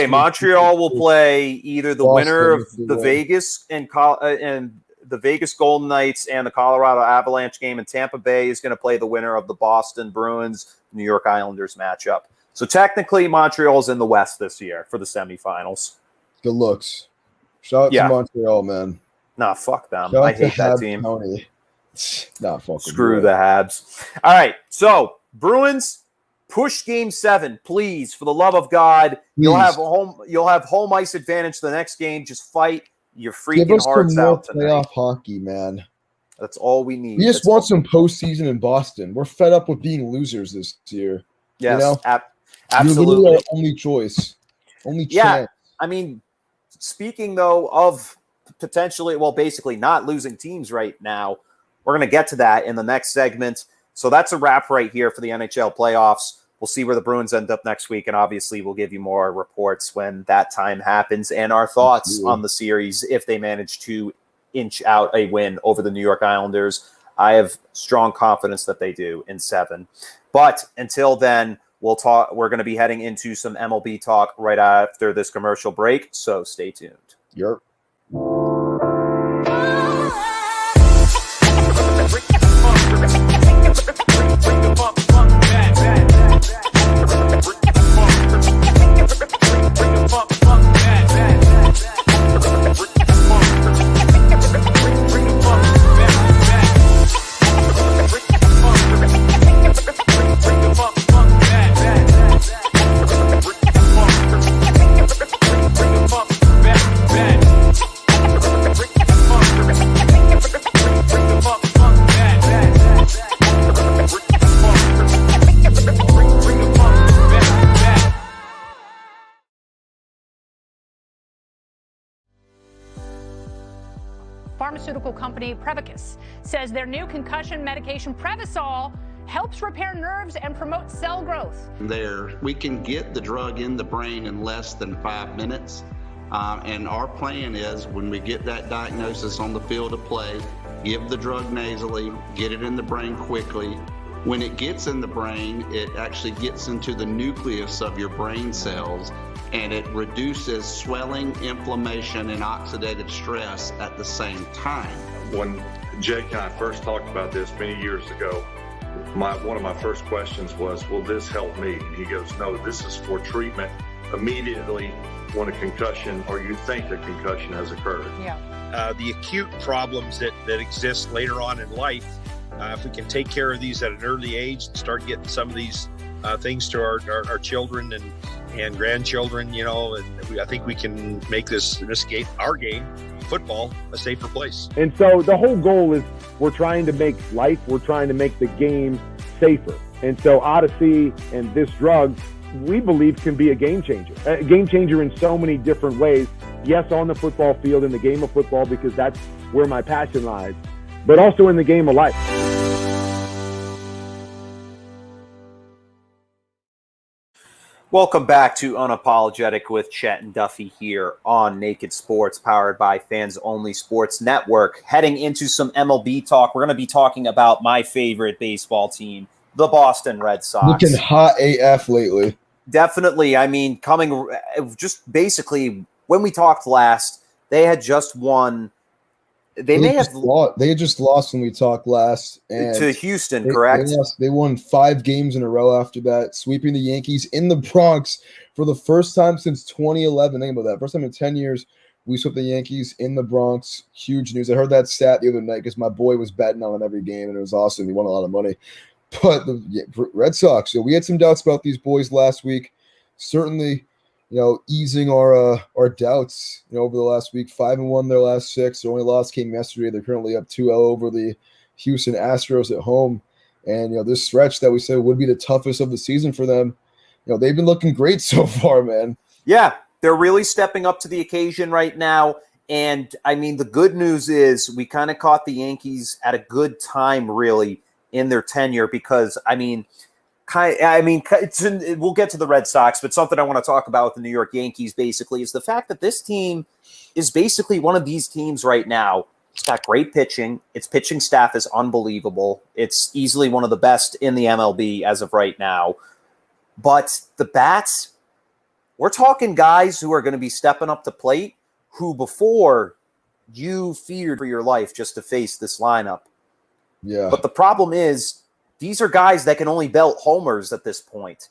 F: Montreal will play either the winner of the
G: win.
F: Vegas and the Vegas Golden Knights and the Colorado Avalanche game, and Tampa Bay is going to play the winner of the Boston Bruins, New York Islanders matchup. So technically, Montreal's in the West this year for the semifinals.
G: Good looks. Shout out to Montreal, man.
F: Nah, fuck them.
G: Shout
F: I hate that team.
G: Nah, fuck
F: Screw the Habs. All right, so Bruins, push Game 7, please, for the love of God.
G: Please.
F: You'll have home ice advantage the next game. Just fight your freaking hearts out tonight.
G: Playoff hockey, man.
F: That's all we need.
G: We just want some postseason in Boston. We're fed up with being losers this year.
F: Yes,
G: absolutely. You're literally our only choice, only chance.
F: I mean, speaking though of potentially, basically not losing teams right now. We're going to get to that in the next segment. So that's a wrap right here for the NHL playoffs. We'll see where the Bruins end up next week, and obviously we'll give you more reports when that time happens and our thoughts on the series if they manage to inch out a win over the New York Islanders. I have strong confidence that they do in 7. But until then, we're going to be heading into some MLB talk right after this commercial break, so stay tuned.
G: Yep.
A: Pharmaceutical company Prevacus says their new concussion medication Prevacol helps repair nerves and promote cell growth.
B: We can get the drug in the brain in less than 5 minutes. And our plan is when we get that diagnosis on the field of play, give the drug nasally, get it in the brain quickly. When it gets in the brain, it actually gets into the nucleus of your brain cells, and it reduces swelling, inflammation, and oxidative stress at the same time.
C: When Jake and I first talked about this many years ago, one of my first questions was, will this help me? And he goes, no, this is for treatment immediately when a concussion or you think a concussion has occurred.
A: Yeah.
D: The acute problems that exist later on in life, if we can take care of these at an early age and start getting some of these things to our children and grandchildren, and I think we can make this game, our game, football, a safer place.
E: And so the whole goal is we're trying to make the game safer. And so Odyssey and this drug, we believe, can be a game changer in so many different ways. Yes, on the football field, in the game of football, because that's where my passion lies, but also in the game of life.
F: Welcome back to Unapologetic with Chet and Duffy here on Naked Sports, powered by Fans Only Sports Network. Heading into some MLB talk, we're going to be talking about my favorite baseball team, the Boston Red Sox.
G: Looking hot AF lately.
F: Definitely. I mean, just basically when we talked last, they had just won. They
G: had just lost when we talked last, and
F: to Houston, correct?
G: They won 5 games in a row after that, sweeping the Yankees in the Bronx for the first time since 2011. Think about that. First time in 10 years we swept the Yankees in the Bronx. Huge news. I heard that stat the other night because my boy was betting on every game, and it was awesome. He won a lot of money. But the Red Sox, we had some doubts about these boys last week. Certainly, easing our doubts, over the last week. 5-1 their last 6. Their only loss came yesterday. They're currently up 2-0 over the Houston Astros at home. And, this stretch that we said would be the toughest of the season for them, they've been looking great so far, man.
F: Yeah, they're really stepping up to the occasion right now. And, I mean, the good news is we kind of caught the Yankees at a good time, really, in their tenure because, we'll get to the Red Sox, but something I want to talk about with the New York Yankees basically is the fact that this team is basically one of these teams right now. It's got great pitching. Its pitching staff is unbelievable. It's easily one of the best in the MLB as of right now. But the bats, we're talking guys who are going to be stepping up to plate who before you feared for your life just to face this lineup.
G: Yeah.
F: But the problem is, these are guys that can only belt homers at this point.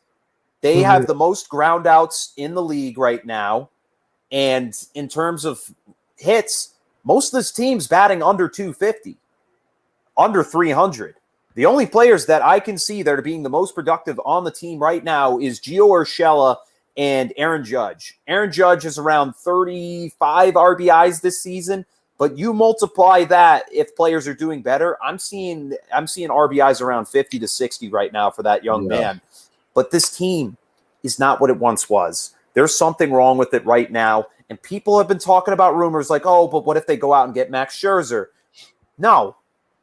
F: They have the most ground outs in the league right now. And in terms of hits, most of this team's batting under 250, under 300. The only players that I can see that are being the most productive on the team right now is Gio Urshela and Aaron Judge. Aaron Judge is around 35 RBIs this season. But you multiply that if players are doing better, I'm seeing RBIs around 50 to 60 right now for that young man. But this team is not what it once was. There's something wrong with it right now. And people have been talking about rumors like, oh, but what if they go out and get Max Scherzer? No.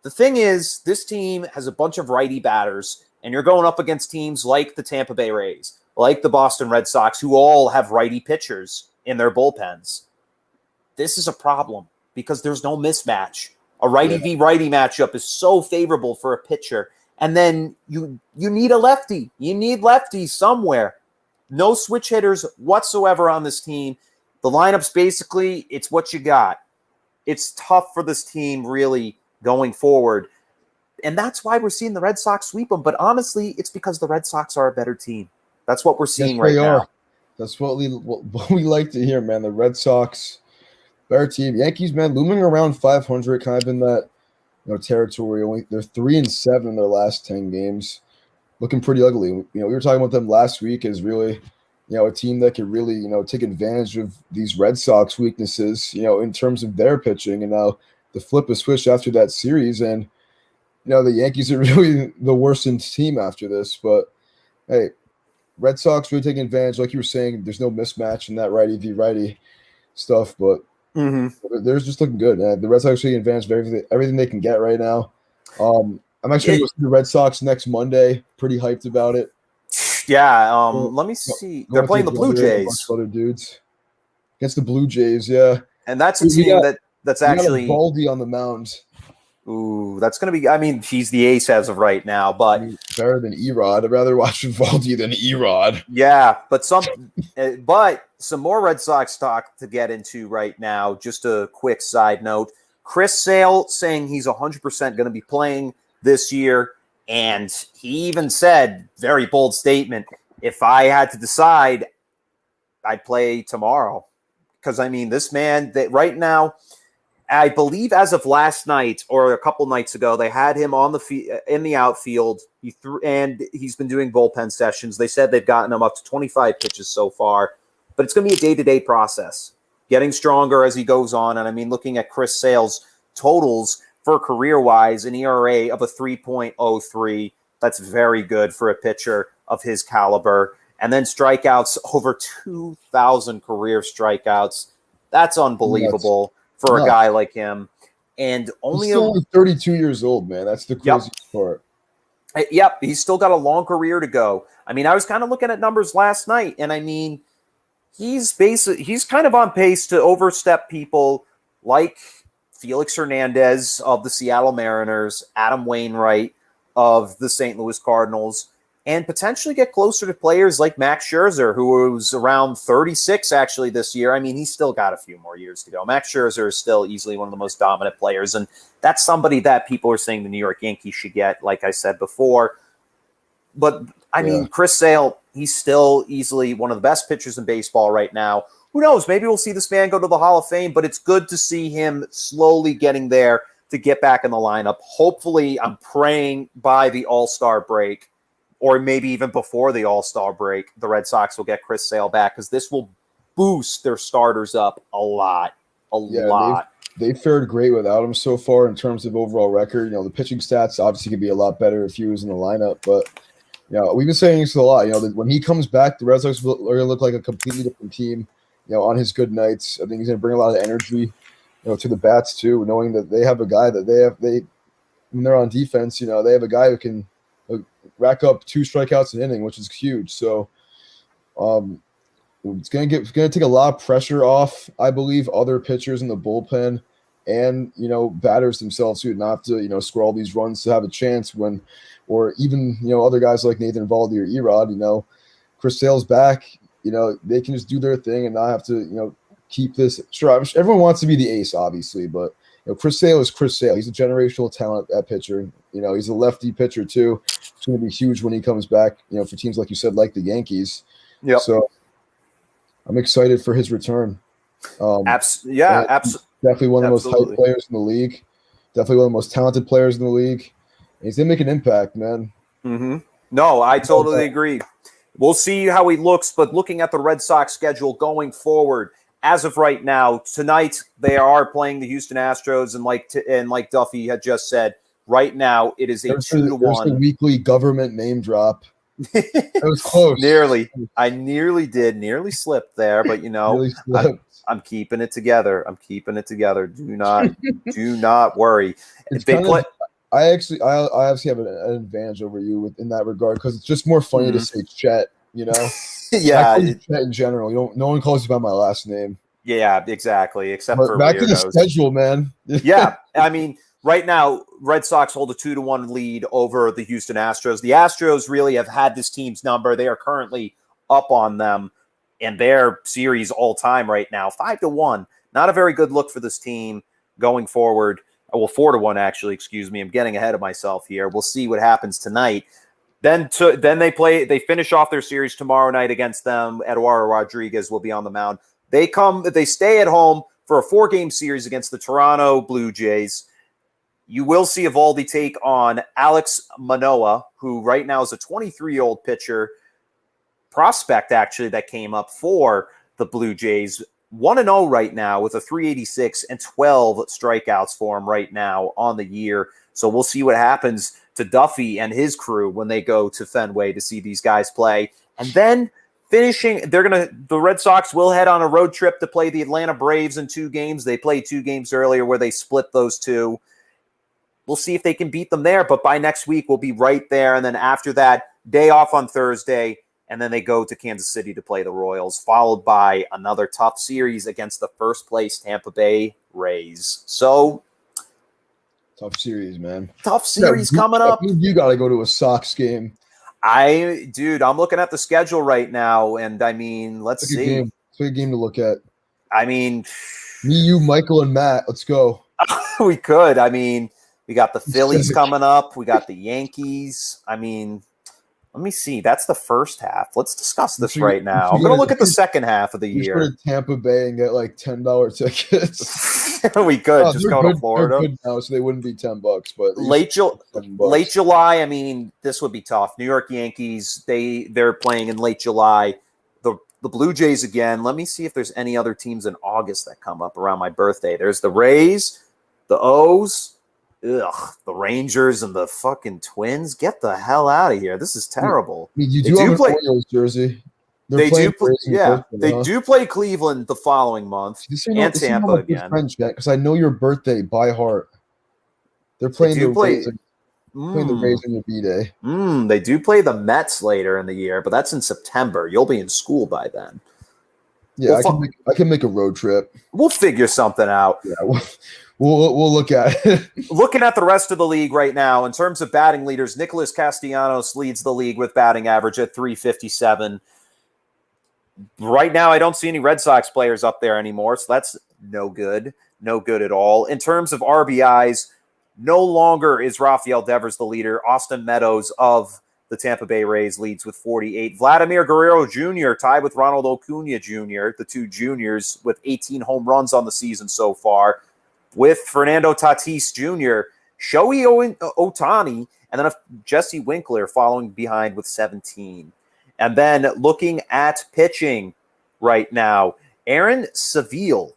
F: The thing is, this team has a bunch of righty batters, and you're going up against teams like the Tampa Bay Rays, like the Boston Red Sox, who all have righty pitchers in their bullpens. This is a problem. Because there's no mismatch. A righty v righty matchup is so favorable for a pitcher. And then you need a lefty. You need lefties somewhere. No switch hitters whatsoever on this team. The lineup's basically, it's what you got. It's tough for this team really going forward. And that's why we're seeing the Red Sox sweep them. But honestly, it's because the Red Sox are a better team. That's what we're seeing right now.
G: That's what we like to hear, man. The Red Sox, better team. Yankees, man, looming around 500, kind of in that territory. They're 3-7 in their last 10 games, looking pretty ugly. We were talking about them last week as really, a team that could really, take advantage of these Red Sox weaknesses, in terms of their pitching. And now the flip is switched after that series, and the Yankees are really the worsened team after this. But hey, Red Sox really taking advantage, like you were saying. There's no mismatch in that righty v righty stuff, but. Mm-hmm. They're just looking good. The Red Sox taking advantage of everything they can get right now. I'm actually going to go see the Red Sox next Monday. Pretty hyped about it.
F: Yeah. Let me see. They're playing the Blue Jays.
G: A bunch of other dudes against the Blue Jays. Yeah,
F: and that's a team that's actually
G: Baldy on the mound.
F: Ooh, that's going to be. I mean, he's the ace as of right now, but
G: better than Erod. I'd rather watch Valdi than Erod.
F: Yeah, but some more Red Sox talk to get into right now. Just a quick side note: Chris Sale saying he's 100% going to be playing this year, and he even said, very bold statement: if I had to decide, I'd play tomorrow. Because this man that right now. I believe as of last night or a couple nights ago, they had him on in the outfield. He's been doing bullpen sessions. They said they've gotten him up to 25 pitches so far, but it's going to be a day-to-day process, getting stronger as he goes on. And looking at Chris Sale's totals for career-wise, an ERA of a 3.03. That's very good for a pitcher of his caliber. And then strikeouts, over 2,000 career strikeouts. That's unbelievable. For a guy like him, and
G: he's only 32 years old, man. That's the crazy part.
F: Yep, he's still got a long career to go. I mean, I was kind of looking at numbers last night, and I mean, he's kind of on pace to overstep people like Felix Hernandez of the Seattle Mariners, Adam Wainwright of the St. Louis Cardinals, and potentially get closer to players like Max Scherzer, who was around 36 actually this year. I mean, he's still got a few more years to go. Max Scherzer is still easily one of the most dominant players, and that's somebody that people are saying the New York Yankees should get, like I said before. But, I mean, Chris Sale, he's still easily one of the best pitchers in baseball right now. Who knows? Maybe we'll see this man go to the Hall of Fame, but it's good to see him slowly getting there to get back in the lineup. Hopefully, I'm praying by the All-Star break, or maybe even before the All-Star break, the Red Sox will get Chris Sale back, because this will boost their starters up a lot.
G: They've fared great without him so far in terms of overall record. You know, the pitching stats obviously could be a lot better if he was in the lineup, but you know, we've been saying this a lot. You know, that when he comes back, the Red Sox are going to look like a completely different team. You know, on his good nights, I think he's going to bring a lot of energy, you know, to the bats too. Knowing that they have a guy that when they're on defense, you know, they have a guy who can rack up 2 strikeouts an inning, which is huge. So, it's going to take a lot of pressure off, I believe, other pitchers in the bullpen and, you know, batters themselves who not have to, you know, score all these runs to have a chance when, or even, you know, other guys like Nathan Eovaldi or Erod, you know, Chris Sale's back, you know, they can just do their thing and not have to, you know, keep this. Sure, everyone wants to be the ace, obviously, but, you know, Chris Sale is Chris Sale. He's a generational talent at pitcher. You know, he's a lefty pitcher too. It's going to be huge when he comes back, you know, for teams like you said, like the Yankees.
F: Yeah.
G: So I'm excited for his return.
F: Absolutely.
G: Definitely one of the most hyped players in the league. Definitely one of the most talented players in the league. And he's going to make an impact, man.
F: Mm-hmm. No, I totally agree. We'll see how he looks, but looking at the Red Sox schedule going forward, as of right now, tonight they are playing the Houston Astros, and like Duffy had just said, right now it is a 2-1.
G: There's the weekly government name drop. That was close.
F: I nearly slipped there, but you know, I'm keeping it together. Do not worry.
G: I obviously have an advantage over you in that regard because it's just more funny to say Chet, you know.
F: Yeah,
G: I call you Chet in general. No one calls you by my last name.
F: Yeah, exactly. Except
G: but
F: for
G: back
F: weirdos.
G: to the schedule, man.
F: Yeah, I mean, right now, Red Sox hold a 2-1 lead over the Houston Astros. The Astros really have had this team's number. They are currently up on them in their series all time right now, 5-1. Not a very good look for this team going forward. Well, 4-1 actually. Excuse me. I'm getting ahead of myself here. We'll see what happens tonight. Then they finish off their series tomorrow night against them. Eduardo Rodriguez will be on the mound. They stay at home for a 4-game series against the Toronto Blue Jays. You will see Eovaldi take on Alex Manoah, who right now is a 23-year-old pitcher, prospect actually, that came up for the Blue Jays. 1-0 right now with a 386 and 12 strikeouts for him right now on the year. So we'll see what happens to Duffy and his crew when they go to Fenway to see these guys play. And then the Red Sox will head on a road trip to play the Atlanta Braves in 2 games. They played 2 games earlier where they split those 2. We'll see if they can beat them there, but by next week we'll be right there. And then after that, day off on Thursday, and then they go to Kansas City to play the Royals, followed by another tough series against the first-place Tampa Bay Rays. So,
G: tough series, man.
F: Tough series coming up.
G: You got to go to a Sox game.
F: I'm looking at the schedule right now, and I mean, let's see.
G: It's a good game to look at.
F: I mean,
G: me, you, Michael, and Matt. Let's go.
F: We could. I mean, we got the Phillies coming up. We got the Yankees. I mean, let me see. That's the first half. Let's discuss this right now. I'm going to look at the second half of the year.
G: Go to Tampa Bay and get like $10 tickets.
F: We could just go to Florida.
G: They're good now, so they wouldn't be $10, but
F: late July. I mean, this would be tough. New York Yankees. They're playing in late July. The Blue Jays again. Let me see if there's any other teams in August that come up around my birthday. There's the Rays, the O's. The Rangers and the fucking Twins. Get the hell out of here. This is terrible.
G: I mean, you do have an Orioles jersey.
F: They do play Cleveland the following month and Tampa again.
G: Because I know your birthday by heart. They're playing Playing the Rays on your B-Day.
F: They do play the Mets later in the year, but that's in September. You'll be in school by then.
G: Yeah, I can make a road trip.
F: We'll figure something out.
G: Yeah, we'll look at it.
F: Looking at the rest of the league right now, in terms of batting leaders, Nicholas Castellanos leads the league with batting average at 357. Right now, I don't see any Red Sox players up there anymore, so that's no good. No good at all. In terms of RBIs, no longer is Rafael Devers the leader. Austin Meadows of the Tampa Bay Rays leads with 48. Vladimir Guerrero Jr. tied with Ronald Acuna Jr., the two juniors, with 18 home runs on the season so far, with Fernando Tatis Jr., Shohei Ohtani, and then Jesse Winkler following behind with 17. And then looking at pitching right now, Aaron Seville,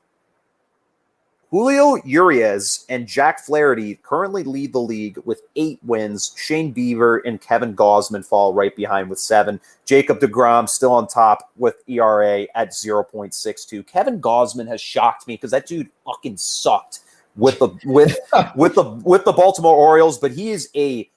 F: Julio Urias, and Jack Flaherty currently lead the league with 8 wins. Shane Bieber and Kevin Gausman fall right behind with 7. Jacob deGrom still on top with ERA at 0.62. Kevin Gausman has shocked me because that dude fucking sucked with the Baltimore Orioles, but he is a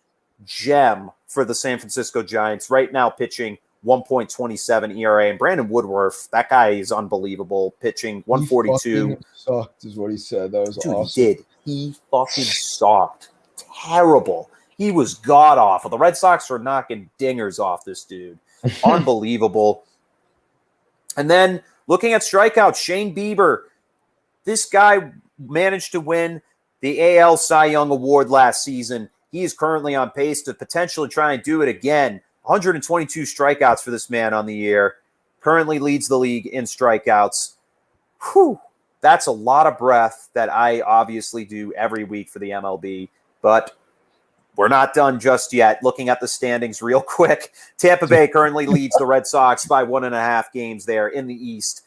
F: gem for the San Francisco Giants right now, pitching 1.27 ERA. And Brandon Woodruff, that guy is unbelievable, pitching 142.
G: He sucked is what he said. That was
F: Dude,
G: awesome.
F: He fucking sucked. Terrible. He was god awful. The Red Sox were knocking dingers off this dude. Unbelievable. And then looking at strikeouts, Shane Bieber, this guy managed to win the AL Cy Young Award last season. He is currently on pace to potentially try and do it again. 122 strikeouts for this man on the year. Currently leads the league in strikeouts. Whew. That's a lot of breath that I obviously do every week for the MLB. But we're not done just yet. Looking at the standings real quick, Tampa Bay currently leads the Red Sox by 1.5 games there in the East.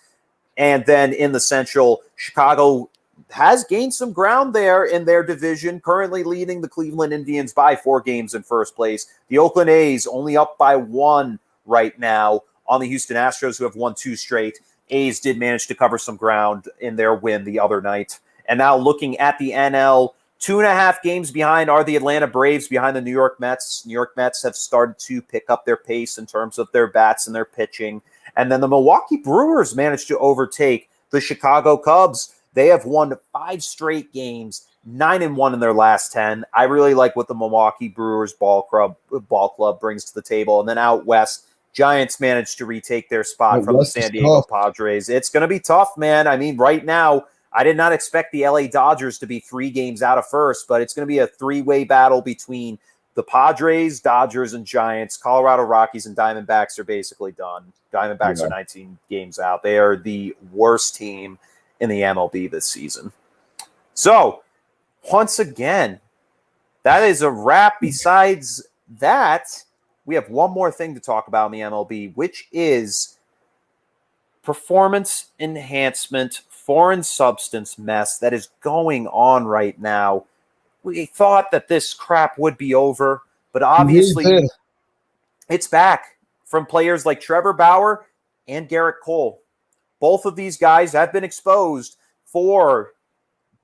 F: And then in the Central, Chicago has gained some ground there in their division, currently leading the Cleveland Indians by 4 games in first place. The Oakland A's only up by 1 right now on the Houston Astros, who have won 2 straight. A's did manage to cover some ground in their win the other night. And now looking at the NL, 2.5 games behind are the Atlanta Braves behind the New York Mets. New York Mets have started to pick up their pace in terms of their bats and their pitching. And then the Milwaukee Brewers managed to overtake the Chicago Cubs. They have won 5 straight games, 9-1 in their last 10. I really like what the Milwaukee Brewers ball club brings to the table. And then out west, Giants managed to retake their spot from the San Diego Padres. It's going to be tough, man. I mean, right now, I did not expect the LA Dodgers to be 3 games out of first, but it's going to be a 3-way battle between the Padres, Dodgers, and Giants. Colorado Rockies and Diamondbacks are basically done. Diamondbacks are 19 games out. They are the worst team in the MLB this season. So, once again, that is a wrap. Besides that, we have one more thing to talk about in the MLB, which is performance enhancement, foreign substance mess that is going on right now. We thought that this crap would be over, but obviously it's back from players like Trevor Bauer and Garrett Cole. Both of these guys have been exposed for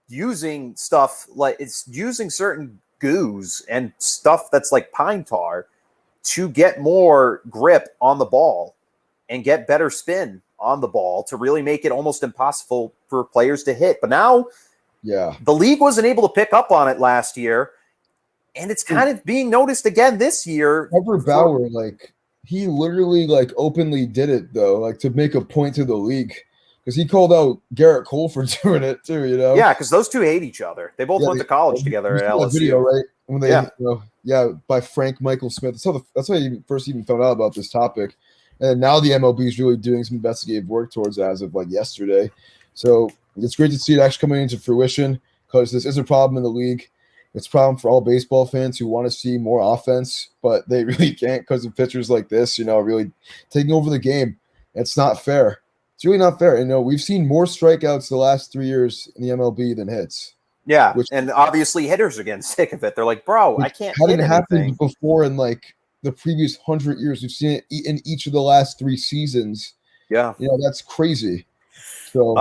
F: using stuff like it's using certain goos and stuff that's like pine tar to get more grip on the ball and get better spin on the ball to really make it almost impossible for players to hit. But now, the league wasn't able to pick up on it last year, and it's kind of being noticed again this year.
G: Trevor Bauer, he literally openly did it though, to make a point to the league. Because he called out Garrett Cole for doing it too, Yeah,
F: because those two hate each other. They both went to college together at LSU.
G: Video, right? When they, by Frank Michael Smith. That's how you first even found out about this topic. And now the MLB is really doing some investigative work towards it as of yesterday. So it's great to see it actually coming into fruition because this is a problem in the league. It's a problem for all baseball fans who want to see more offense, but they really can't because of pitchers like this, really taking over the game. It's not fair. It's really not fair. We've seen more strikeouts the last 3 years in the MLB than hits.
F: Yeah, and obviously hitters are getting sick of it. They're like, bro, I can't hit anything.
G: Happened before in the previous 100 years. We've seen it in each of the last 3 seasons.
F: Yeah.
G: That's crazy. So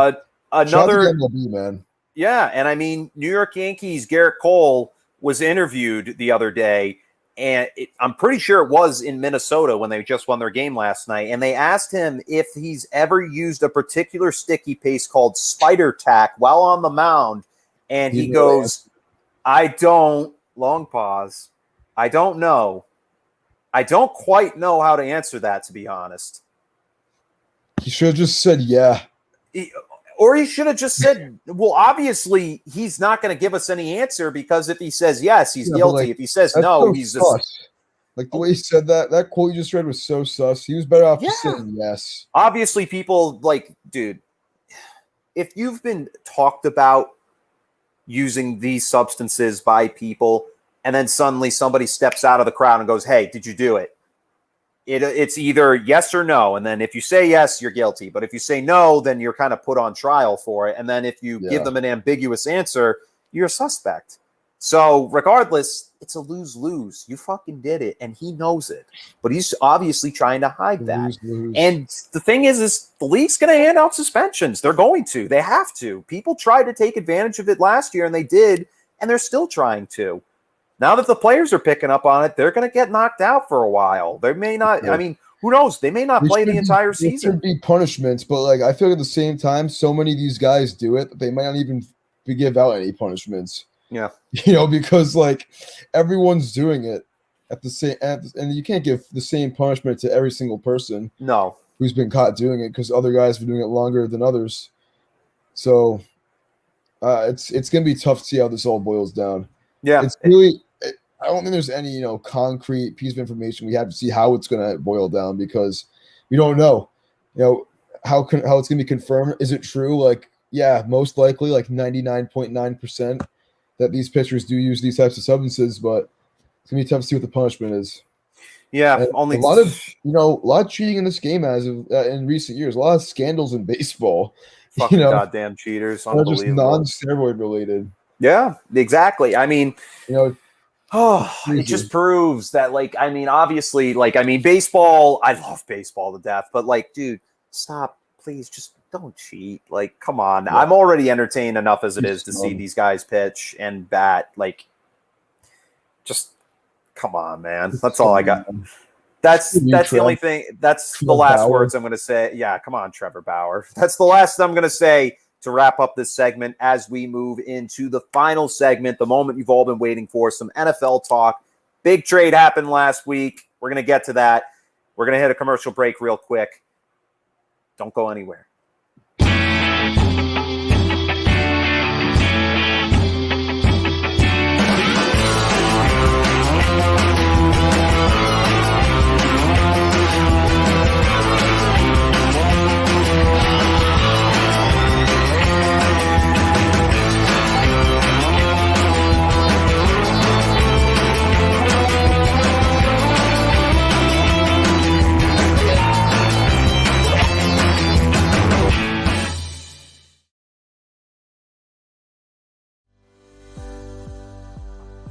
F: another
G: MLB, man.
F: Yeah, and I mean, New York Yankees, Garrett Cole, was interviewed the other day, and I'm pretty sure it was in Minnesota when they just won their game last night, and they asked him if he's ever used a particular sticky paste called spider tack while on the mound, and he goes, I don't, long pause, I don't know. I don't quite know how to answer that, to be honest.
G: He should have just said, yeah.
F: Or he should have just said, well, obviously, he's not going to give us any answer because if he says yes, he's guilty. Like, if he says no,
G: so
F: he's
G: sus.
F: just.
G: Like the way he said that quote you just read was so sus. He was better off just saying yes.
F: Obviously, people like, dude, if you've been talked about using these substances by people, and then suddenly somebody steps out of the crowd and goes, hey, did you do it? It's either yes or no. And then if you say yes, you're guilty. But if you say no, then you're kind of put on trial for it. And then if you give them an ambiguous answer, you're a suspect. So regardless, it's a lose-lose. You fucking did it, and he knows it. But he's obviously trying to hide that. Lose. And the thing is the league's going to hand out suspensions. They're going to. They have to. People tried to take advantage of it last year, and they did, and they're still trying to. Now that the players are picking up on it, they're going to get knocked out for a while. They may not. I mean, who knows? They may not play the entire season.
G: There should be punishments, but like I feel like at the same time, so many of these guys do it that they might not even give out any punishments.
F: Yeah,
G: because like everyone's doing it at the same, and you can't give the same punishment to every single person.
F: No,
G: who's been caught doing it because other guys have been doing it longer than others. So it's going to be tough to see how this all boils down.
F: Yeah,
G: it's really. I don't think there's any, concrete piece of information. We have to see how it's going to boil down because we don't know, how it's going to be confirmed. Is it true? Like, yeah, most likely like 99.9% that these pitchers do use these types of substances, but it's going to be tough to see what the punishment is.
F: Yeah.
G: And
F: only
G: a lot of cheating in this game in recent years, a lot of scandals in baseball,
F: fucking goddamn cheaters. Unbelievable.
G: Just non-steroid related.
F: Yeah, exactly. I mean, it just proves that, obviously, baseball, I love baseball to death, but, dude, stop, please, just don't cheat. Come on. Yeah. I'm already entertained enough as it is to see these guys pitch and bat. Just come on, man. That's all I got. That's the only thing. That's the last words I'm going to say. Yeah, come on, Trevor Bauer. That's the last I'm going to say to wrap up this segment as we move into the final segment, the moment you've all been waiting for, some NFL talk. Big trade happened last week. We're going to get to that. We're going to hit a commercial break real quick. Don't go anywhere.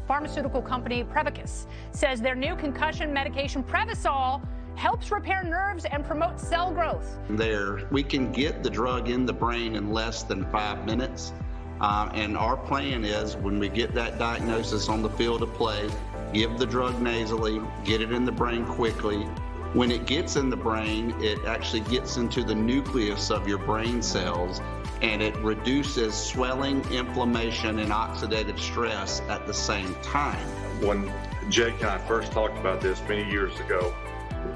A: Pharmaceutical company Prevacus says their new concussion medication Prevacol helps repair nerves and promote cell growth.
B: We can get the drug in the brain in less than 5 minutes. And our plan is when we get that diagnosis on the field of play, give the drug nasally, get it in the brain quickly. When it gets in the brain, it actually gets into the nucleus of your brain cells, and it reduces swelling, inflammation, and oxidative stress at the same time.
C: When Jake and I first talked about this many years ago,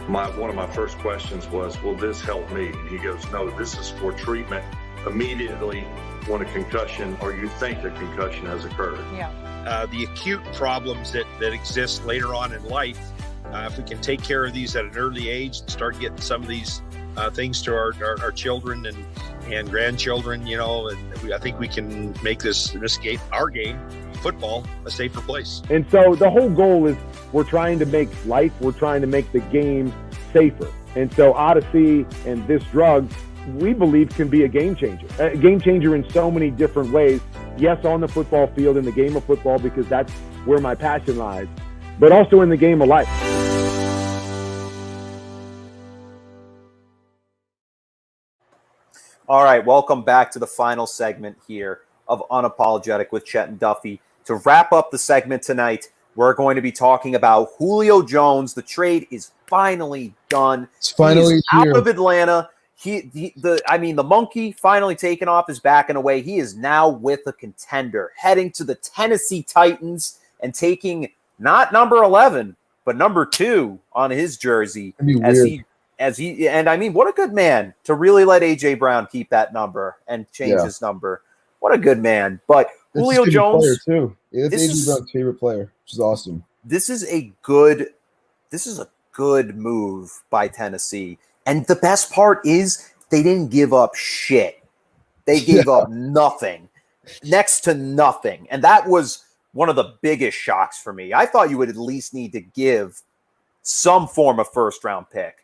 C: one of my first questions was, will this help me? And he goes, no, this is for treatment immediately when a concussion or you think a concussion has occurred.
A: Yeah.
D: The acute problems that exist later on in life, if we can take care of these at an early age and start getting some of these things to our children and grandchildren, and I think we can make this game, our game, football, a safer place.
E: And so the whole goal is we're trying to make the game safer. And so Odyssey and this drug, we believe, can be a game changer in so many different ways. Yes, on the football field, in the game of football, because that's where my passion lies, but also in the game of life.
F: All right, welcome back to the final segment here of Unapologetic with Chet and Duffy. to wrap up the segment tonight, we're going to be talking about Julio Jones. The trade is finally done.
G: It's finally
F: out
G: here.
F: of Atlanta. The monkey finally taken off his back in a way. He is now with a contender, heading to the Tennessee Titans and taking not number 11, but number 2 on his jersey. What a good man to really let AJ Brown keep that number and change his number. What a good man. But Julio Jones
G: too. Yeah, it's AJ Brown's favorite player, which is awesome.
F: This is a good move by Tennessee. And the best part is they didn't give up shit. They gave up nothing, next to nothing. And that was one of the biggest shocks for me. I thought you would at least need to give some form of first-round pick.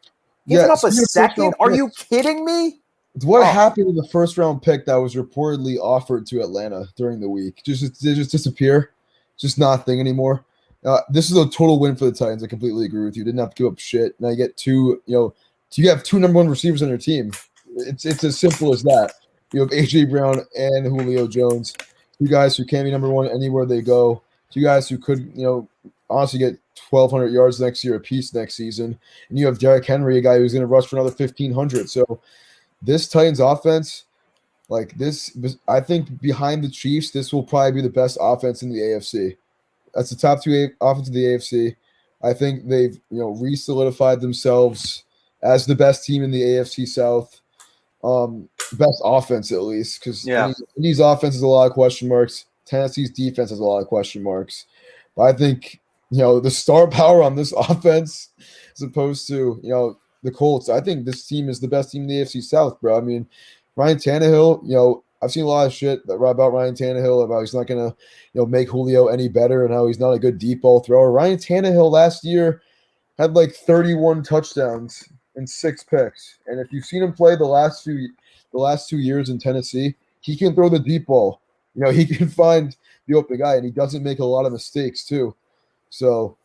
F: Giving up a second? Are you kidding me?
G: What happened to the first-round pick that was reportedly offered to Atlanta during the week? Did it just disappear? Just not a thing anymore? This is a total win for the Titans. I completely agree with you. Didn't have to give up shit. Now you get two, you have 2 number 1 receivers on your team. It's as simple as that. You have AJ Brown and Julio Jones, 2 guys who can be number 1 anywhere they go. 2 guys who could, honestly get 1,200 yards next year apiece next season. And you have Derrick Henry, a guy who's going to rush for another 1,500. So this Titans offense, I think behind the Chiefs, this will probably be the best offense in the AFC. That's the top 2 offense in the AFC. I think they've, re-solidified themselves as the best team in the AFC South. Best offense, at least, because these offenses a lot of question marks. Tennessee's defense has a lot of question marks. But I think, the star power on this offense, as opposed to, the Colts, I think this team is the best team in the AFC South, bro. I mean, Ryan Tannehill, I've seen a lot of shit about Ryan Tannehill, about he's not going to, make Julio any better and how he's not a good deep ball thrower. Ryan Tannehill last year had 31 touchdowns and 6 picks. And if you've seen him play the last 2 years in Tennessee, he can throw the deep ball. He can find the open guy, and he doesn't make a lot of mistakes too. So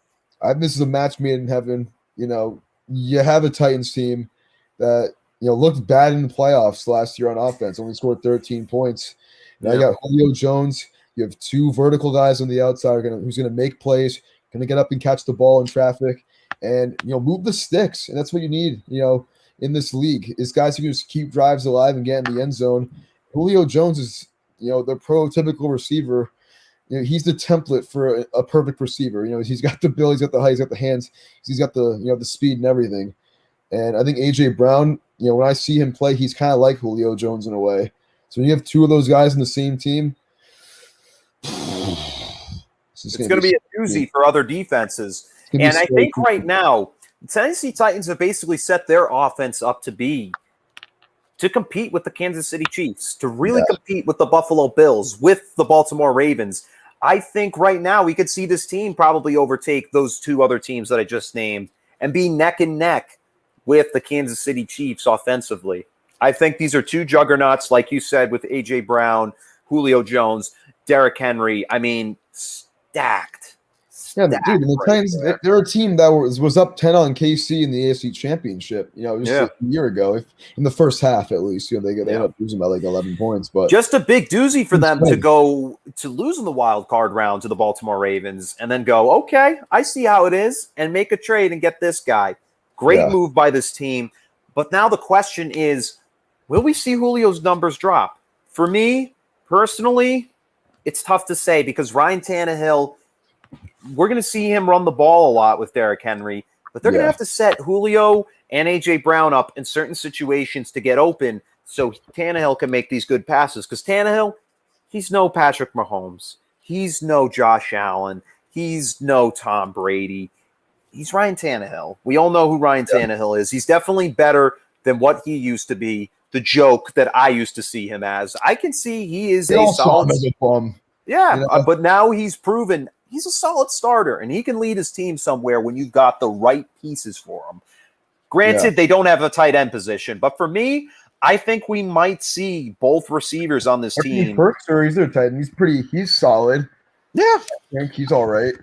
G: this is a match made in heaven. You have a Titans team that looked bad in the playoffs last year on offense, only scored 13 points. Now you got Julio Jones. You have 2 vertical guys on the outside who's going to make plays, going to get up and catch the ball in traffic, and move the sticks. And that's what you need. In this league, is guys who can just keep drives alive and get in the end zone. Julio Jones is the prototypical receiver. He's the template for a perfect receiver. He's got the build, he's got the height, he's got the hands, he's got the the speed and everything. And I think AJ Brown, when I see him play, he's kind of like Julio Jones in a way. So when you have 2 of those guys in the same team,
F: it's going to be a doozy for other defenses. And I think right now, the Tennessee Titans have basically set their offense up to compete with the Kansas City Chiefs, to really compete with the Buffalo Bills, with the Baltimore Ravens. I think right now we could see this team probably overtake those 2 other teams that I just named and be neck and neck with the Kansas City Chiefs offensively. I think these are 2 juggernauts, like you said, with A.J. Brown, Julio Jones, Derrick Henry. I mean, stacked.
G: Yeah, dude, and the Titans, they're a team that was up 10 on KC in the AFC Championship, just a year ago. In the first half, at least, they ended up losing by 11 points. But
F: just a big doozy for them to lose in the wild card round to the Baltimore Ravens and then go, okay, I see how it is, and make a trade and get this guy. Great move by this team. But now the question is, will we see Julio's numbers drop? For me, personally, it's tough to say because Ryan Tannehill, we're going to see him run the ball a lot with Derrick Henry, but they're going to have to set Julio and A.J. Brown up in certain situations to get open so Tannehill can make these good passes. Because Tannehill, he's no Patrick Mahomes. He's no Josh Allen. He's no Tom Brady. He's Ryan Tannehill. We all know who Ryan Tannehill is. He's definitely better than what he used to be, the joke that I used to see him as. I can see he is a solid
G: bum.
F: Yeah, but now he's proven he's a solid starter, and he can lead his team somewhere when you've got the right pieces for him. Granted, they don't have a tight end position, but for me, I think we might see both receivers on this team.
G: He's their tight end. He's solid.
F: Yeah.
G: I think he's all right.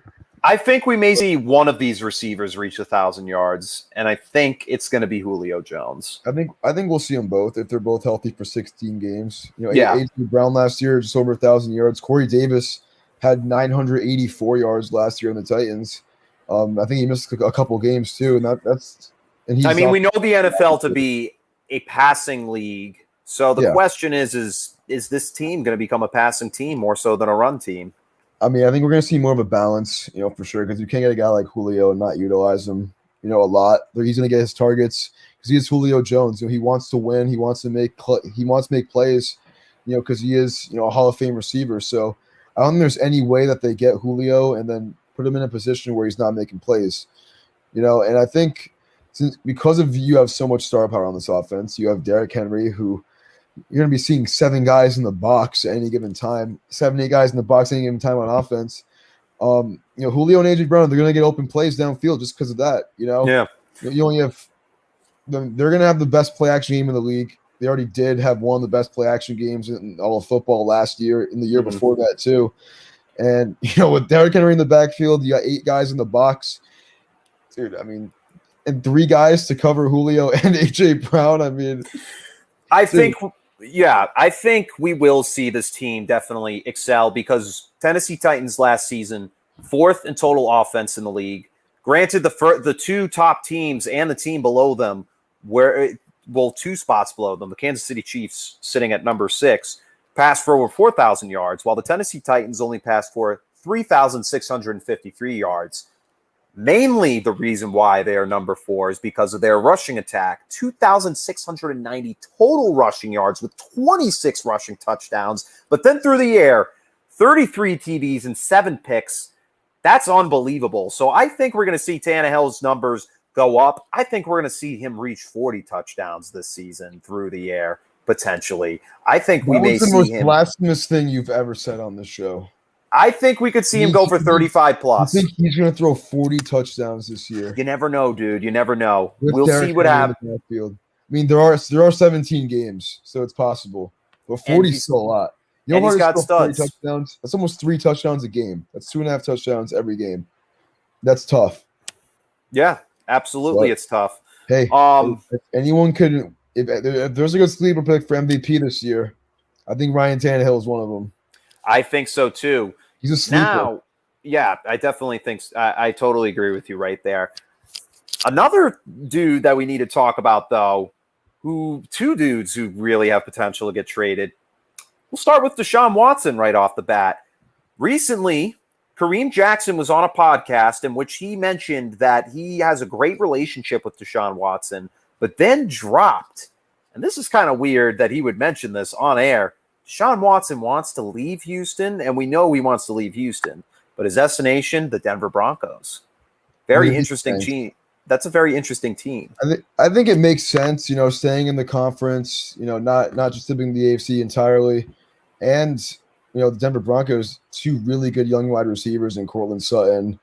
F: I think we may see one of these receivers reach 1,000 yards, and I think it's going to be Julio Jones.
G: I think we'll see them both if they're both healthy for 16 games. A.J. Brown last year just over 1,000 yards. Corey Davis had 984 yards last year in the Titans. I think he missed a couple games too, and that's. And he's.
F: I mean, we know the NFL to be a passing league, so the question is this team going to become a passing team more so than a run team?
G: I mean, I think we're going to see more of a balance, for sure, because you can't get a guy like Julio and not utilize him, a lot. He's going to get his targets because he is Julio Jones. He wants to win. He wants to make plays, because he is, a Hall of Fame receiver. So I don't think there's any way that they get Julio and then put him in a position where he's not making plays, And I think because you have so much star power on this offense, you have Derrick Henry, who you're going to be seeing 7 guys in the box at any given time, 7-8 guys in the box at any given time on offense. Julio and A.J. Brown, they're going to get open plays downfield just because of that,
F: Yeah.
G: You only have they're going to have the best play action game in the league. They already did have one of the best play action games in all of football last year, in the year before that too. And, with Derrick Henry in the backfield, you got 8 guys in the box. Dude, I mean, and 3 guys to cover Julio and A.J. Brown. I mean,
F: I think we will see this team definitely excel because Tennessee Titans last season, 4th in total offense in the league. Granted, the 2 top teams and the team below them 2 spots below them, the Kansas City Chiefs sitting at number 6, passed for over 4,000 yards, while the Tennessee Titans only passed for 3,653 yards. Mainly the reason why they are number 4 is because of their rushing attack. 2,690 total rushing yards with 26 rushing touchdowns. But then through the air, 33 TDs and 7 picks. That's unbelievable. So I think we're going to see Tannehill's numbers go up. I think we're going to see him reach 40 touchdowns this season through the air, potentially. I think we may see him.
G: That was the most blasphemous thing you've ever said on this show.
F: I think we could see him go for 35 plus.
G: I think he's going to throw 40 touchdowns this year.
F: You never know, dude. You never know. We'll see what happens.
G: I mean, there are 17 games, so it's possible. But 40 is still a lot.
F: And he's got studs.
G: Touchdowns. That's almost 3 touchdowns a game. That's 2.5 touchdowns every game. That's tough.
F: Yeah, absolutely. But, it's tough.
G: Hey, if anyone could, if there's a good sleeper pick for MVP this year, I think Ryan Tannehill is one of them.
F: I think so too.
G: He's a sleeper.
F: Now, yeah, I definitely think I totally agree with you right there. Another dude that we need to talk about, though, 2 dudes who really have potential to get traded. We'll start with Deshaun Watson right off the bat. Recently, Kareem Jackson was on a podcast in which he mentioned that he has a great relationship with Deshaun Watson, but then dropped. And this is kind of weird that he would mention this on air. Deshaun Watson wants to leave Houston, and we know he wants to leave Houston. But his destination, the Denver Broncos. Very interesting team. That's a very interesting team.
G: I think it makes sense, staying in the conference, not just dipping the AFC entirely. And, the Denver Broncos, 2 really good young wide receivers in Cortland Sutton,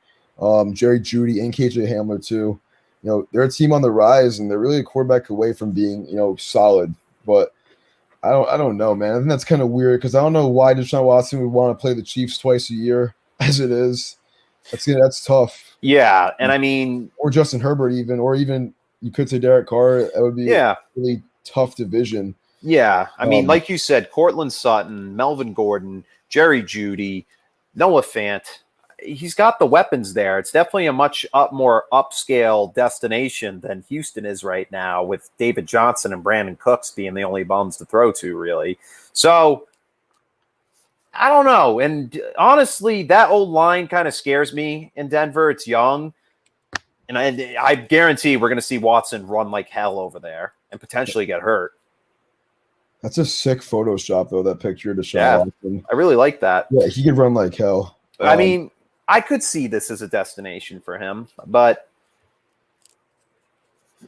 G: Jerry Jeudy, and KJ Hamler too. They're a team on the rise, and they're really a quarterback away from being, solid. But I don't know, man. I think that's kind of weird because I don't know why Deshaun Watson would want to play the Chiefs twice a year as it is. That's tough.
F: Yeah, and I mean,
G: or Justin Herbert or even you could say Derek Carr. That would be a really tough division.
F: Yeah, I mean, like you said, Cortland Sutton, Melvin Gordon, Jerry Jeudy, Noah Fant. He's got the weapons there. It's definitely a much more upscale destination than Houston is right now, with David Johnson and Brandon Cooks being the only bums to throw to, really. So I don't know. And honestly, that old line kind of scares me in Denver. It's young. And I guarantee we're going to see Watson run like hell over there and potentially get hurt.
G: That's a sick Photoshop, though, that picture of Deshaun Watson.
F: I really like that.
G: Yeah, he could run like hell.
F: I mean, I could see this as a destination for him, but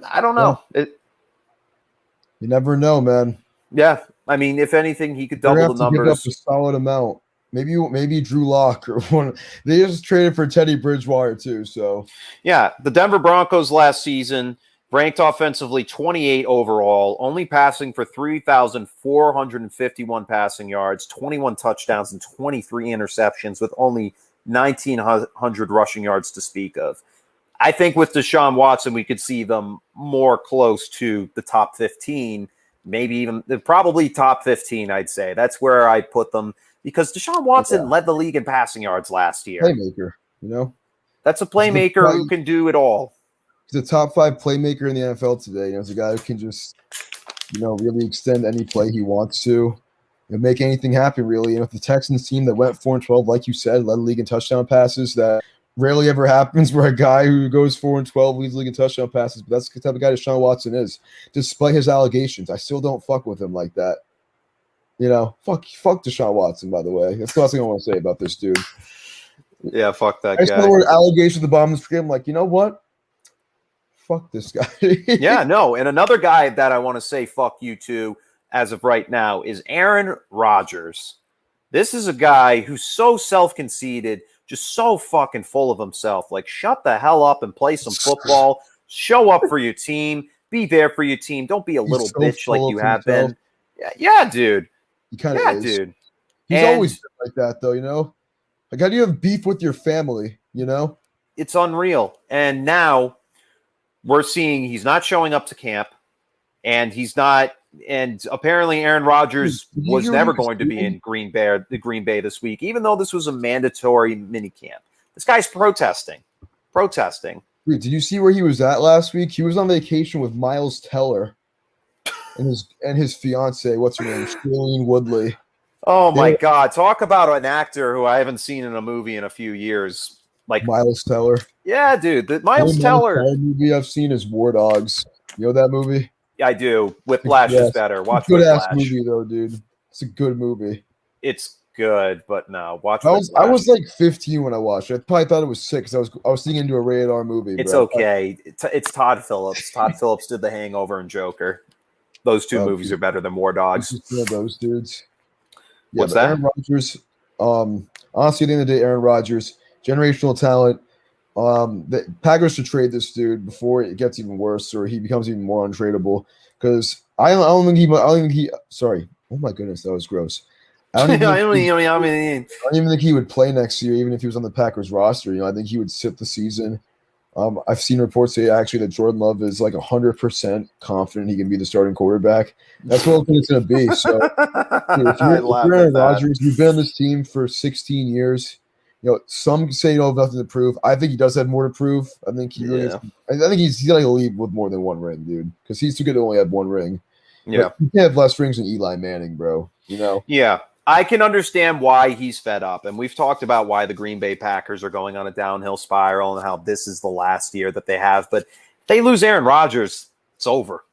F: I don't know.
G: Yeah. You never know, man.
F: Yeah, I mean, if anything, he could double the numbers.
G: Give up a solid amount. Maybe Drew Lock or one. They just traded for Teddy Bridgewater too. So
F: yeah, the Denver Broncos last season ranked offensively 28 overall, only passing for 3,451 passing yards, 21 touchdowns, and 23 interceptions, with only 1,900 rushing yards to speak of. I think with Deshaun Watson, we could see them more close to the top 15, maybe even probably top 15, I'd say. That's where I put them. because Deshaun Watson led the league in passing yards last year.
G: Playmaker, you know?
F: That's a playmaker who can do it all.
G: He's a top 5 playmaker in the NFL today. You know, he's a guy who can just, you know, really extend any play he wants to and make anything happen, really. You know, the Texans team that went 4-12, like you said, led the league in touchdown passes. That rarely ever happens where a guy who goes 4-12 leads the league in touchdown passes. But that's the type of guy Deshaun Watson is. Despite his allegations, I still don't fuck with him like that. You know, fuck Deshaun Watson, by the way. That's the last thing I want to say about this dude.
F: Yeah, fuck that
G: guy. I saw the word allegation at the bottom of the screen. I'm like, you know what? Fuck this guy.
F: Yeah, no. And another guy that I want to say fuck you to as of right now is Aaron Rodgers. This is a guy who's so self-conceited, just so fucking full of himself. Like, shut the hell up and play some football. Show up for your team. Be there for your team. Don't be a little bitch like you have been. Yeah, dude.
G: He kind of is.
F: Dude.
G: He's always been like that, though, you know? Like, how do you have beef with your family, you know?
F: It's unreal. And now we're seeing he's not showing up to camp, and he's not. And apparently, Aaron Rodgers was never going to be in Green Bay this week, even though this was a mandatory minicamp. This guy's protesting.
G: Dude, did you see where he was at last week? He was on vacation with Miles Teller and his fiance. What's her name? Shailene Woodley.
F: Oh my God! Talk about an actor who I haven't seen in a movie in a few years. Like
G: Miles Teller.
F: Yeah, dude. The Miles Teller
G: movie I've seen is War Dogs. You know that movie?
F: Yeah, I do. Whiplash is better. Watch
G: good
F: Whiplash.
G: Ass movie though, dude. It's a good movie.
F: It's good, but no. Watch.
G: I was like 15 when I watched it. I probably thought it was 6. I was thinking into a rated R movie.
F: It's okay. It's Todd Phillips. Todd Phillips did The Hangover and Joker. Those two movies are better than War Dogs.
G: Those dudes. Yeah,
F: What's that?
G: Aaron Rodgers. Honestly, at the end of the day, Aaron Rodgers, generational talent. The Packers should trade this dude before it gets even worse, or he becomes even more untradeable. Because I don't think he. Sorry. Oh my goodness, that was gross. I don't even think he would play next year, even if he was on the Packers roster. You know, I think he would sit the season. I've seen reports say actually that Jordan Love is like 100% confident he can be the starting quarterback. That's what I think it's going to be. So, dude, if you're Aaron Rodgers, you've been on this team for 16 years. You know, some say you don't have nothing to prove. I think he does have more to prove. I think he really is. I think he's going to leave with more than one ring, dude, because he's too good to only have one ring.
F: Yeah,
G: you can't have less rings than Eli Manning, bro. You know.
F: Yeah. I can understand why he's fed up, and we've talked about why the Green Bay Packers are going on a downhill spiral and how this is the last year that they have. But if they lose Aaron Rodgers, it's over.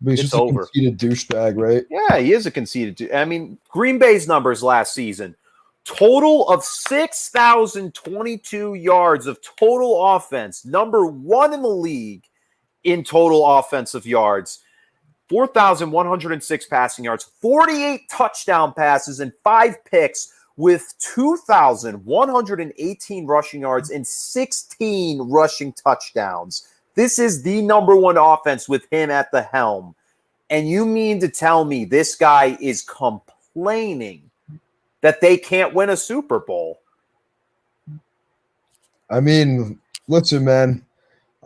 G: But he's just a conceited douchebag, right?
F: Yeah, he is a conceited. I mean, Green Bay's numbers last season: total of 6,022 yards of total offense, number 1 in the league in total offensive yards. 4,106 passing yards, 48 touchdown passes, and 5 picks with 2,118 rushing yards and 16 rushing touchdowns. This is the number 1 offense with him at the helm. And you mean to tell me this guy is complaining that they can't win a Super Bowl?
G: I mean, listen, man,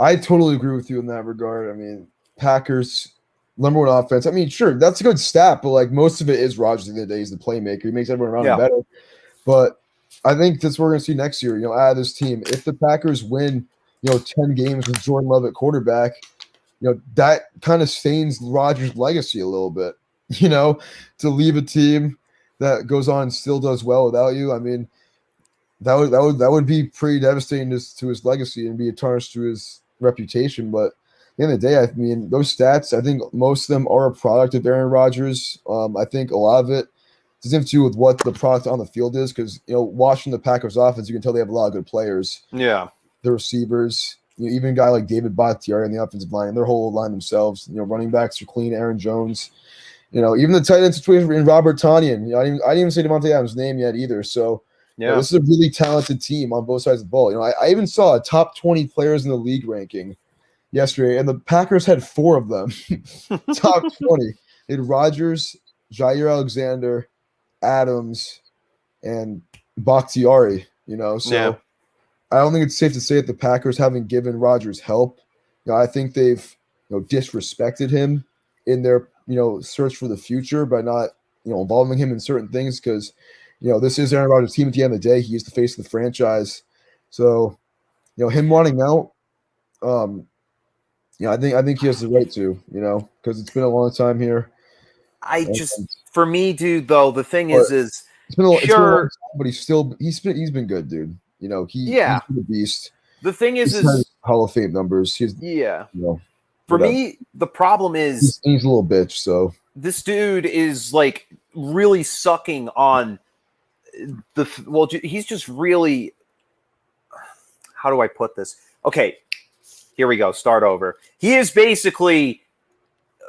G: I totally agree with you in that regard. I mean, Packers – number 1 offense. I mean, sure, that's a good stat, but like most of it is Rodgers at the end of the day. He's the playmaker. He makes everyone around him better. But I think that's what we're going to see next year, you know, out of this team. If the Packers win, 10 games with Jordan Love at quarterback, that kind of stains Rodgers' legacy a little bit, to leave a team that goes on and still does well without you. I mean, that would be pretty devastating to his legacy and be a tarnish to his reputation. But at the end of the day, I mean, those stats, I think most of them are a product of Aaron Rodgers. I think a lot of it doesn't have to do with what the product on the field is because, watching the Packers offense, you can tell they have a lot of good players.
F: Yeah.
G: The receivers, even a guy like David Bakhtiari in the offensive line, their whole line themselves, running backs are clean, Aaron Jones. Even the tight end situation in Robert Tonyan. I didn't even say Devontae Adams' name yet either. So, this is a really talented team on both sides of the ball. I even saw a top 20 players in the league ranking yesterday, and the Packers had 4 of them. Top 20. They had Rodgers, Jair Alexander, Adams, and Bakhtiari, So I don't think it's safe to say that the Packers haven't given Rodgers help. I think they've disrespected him in their search for the future by not involving him in certain things because this is Aaron Rodgers' team at the end of the day. He is the face of the franchise. So, him running out, I think he has the right to, because it's been a long time here.
F: For me, dude, though, the thing is
G: it's been a long time, but he's been good, dude. He's been a beast.
F: The thing is
G: Hall of Fame numbers.
F: For me, the problem is
G: he's a little bitch. So
F: this dude is like really sucking on he's just really, how do I put this? Okay, here we go. Start over. He is basically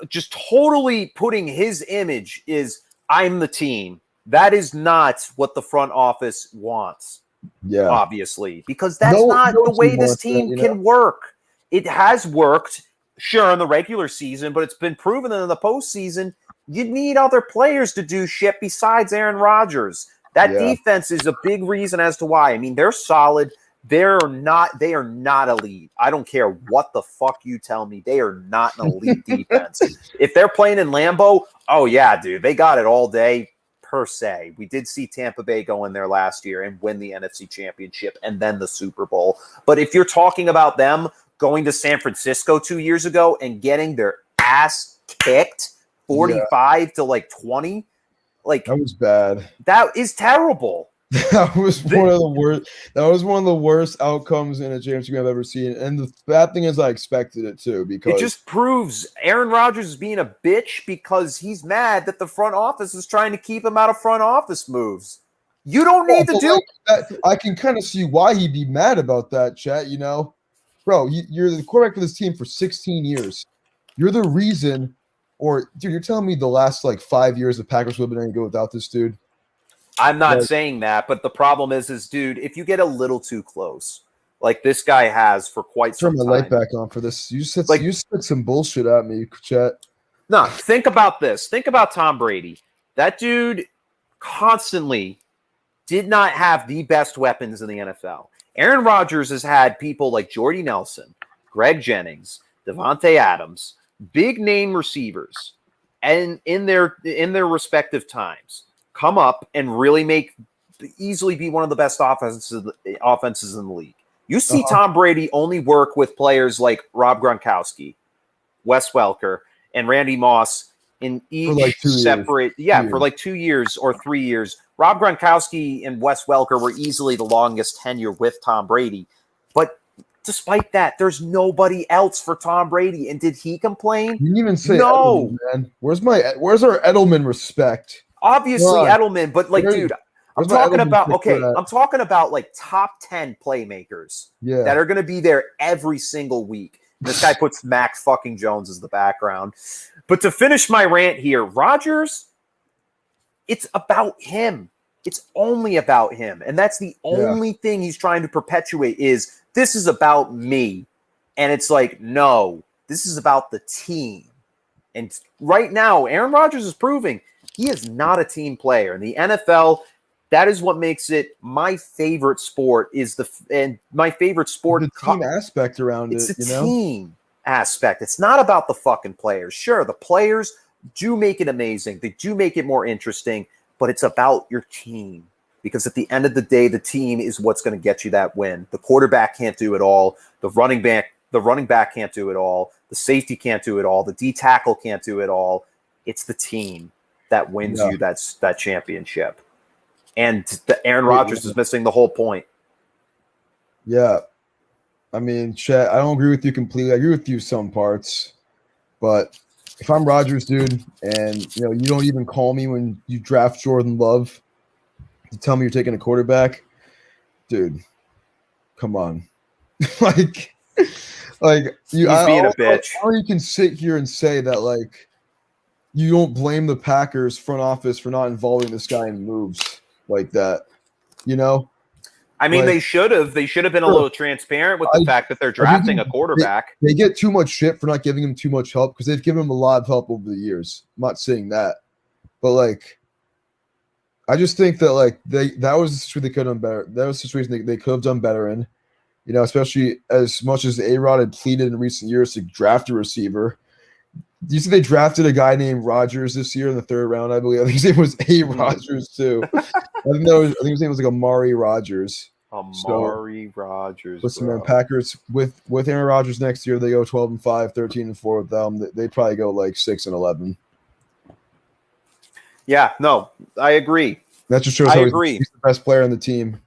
F: just totally putting his image is I'm the team. That is not what the front office wants.
G: Yeah,
F: obviously, because that's not the way this team can work. It has worked, sure, in the regular season, but it's been proven that in the postseason, you need other players to do shit besides Aaron Rodgers. That defense is a big reason as to why. I mean, they're solid. They are not elite. I don't care what the fuck you tell me. They are not an elite defense. If they're playing in Lambeau, oh yeah, dude, they got it all day. Per se, we did see Tampa Bay go in there last year and win the NFC Championship and then the Super Bowl. But if you're talking about them going to San Francisco 2 years ago and getting their ass kicked 45 to like 20, like
G: that was bad.
F: That is terrible.
G: That was one of the worst. That was one of the worst outcomes in a championship I've ever seen. And the bad thing is, I expected it too, because
F: it just proves Aaron Rodgers is being a bitch because he's mad that the front office is trying to keep him out of front office moves. You don't need to do
G: that. I can kind of see why he'd be mad about that, Chet. Bro, you're the quarterback for this team for 16 years. You're the reason, or dude, you're telling me the last like 5 years the Packers would have been able to go without this dude.
F: I'm not saying that, but the problem is, dude, if you get a little too close, like this guy has for quite some time.
G: Turn my light back on for this. You said some bullshit at me, Chet.
F: No, think about this. Think about Tom Brady. That dude constantly did not have the best weapons in the NFL. Aaron Rodgers has had people like Jordy Nelson, Greg Jennings, Devontae Adams, big name receivers, and in their respective times, come up and really easily be one of the best offenses in the league. You see Tom Brady only work with players like Rob Gronkowski, Wes Welker, and Randy Moss in each separate for like 2 years or 3 years. Rob Gronkowski and Wes Welker were easily the longest tenure with Tom Brady. But despite that, there's nobody else for Tom Brady. And did he complain?
G: You didn't even say no. Edelman, man. Where's our Edelman respect?
F: Obviously, Edelman, but like, dude, I'm talking about like top 10 playmakers that are going to be there every single week. This guy puts Mac fucking Jones as the background. But to finish my rant here, Rodgers, it's about him. It's only about him. And that's the only thing he's trying to perpetuate is this is about me. And it's like, no, this is about the team. And right now, Aaron Rodgers is proving he is not a team player. In the NFL, that is what makes it my favorite sport my favorite sport.
G: The team aspect around
F: it's a team aspect. It's not about the fucking players. Sure, the players do make it amazing. They do make it more interesting, but it's about your team. Because at the end of the day, the team is what's going to get you that win. The quarterback can't do it all. The running back can't do it all. The safety can't do it all. The D tackle can't do it all. It's the team that wins you that championship. And the Aaron Rodgers is missing the whole point.
G: Yeah. I mean, Chet, I don't agree with you completely. I agree with you some parts. But if I'm Rodgers, dude, and you don't even call me when you draft Jordan Love to tell me you're taking a quarterback, dude, come on. like
F: he's being a bitch.
G: Or you can sit here and say that like you don't blame the Packers front office for not involving this guy in moves like that.
F: I mean, they should have. They should have been a little transparent with the fact that they're drafting a quarterback.
G: They get too much shit for not giving him too much help because they've given him a lot of help over the years. I'm not saying that, but like, I just think that like that was the situation they could have done better. That was the situation they could have done better in. Especially as much as A-Rod had pleaded in recent years to draft a receiver. Do you see they drafted a guy named Rogers this year in the 3rd round? I believe. I think his name was A. Rogers too. I think his name was like Amari Rogers.
F: Rogers.
G: Listen, man, Packers with Aaron Rodgers next year, they go 12-5, 13-4 with them. They probably go like 6-11.
F: Yeah, no, I agree.
G: That just shows how he's the best player on the team.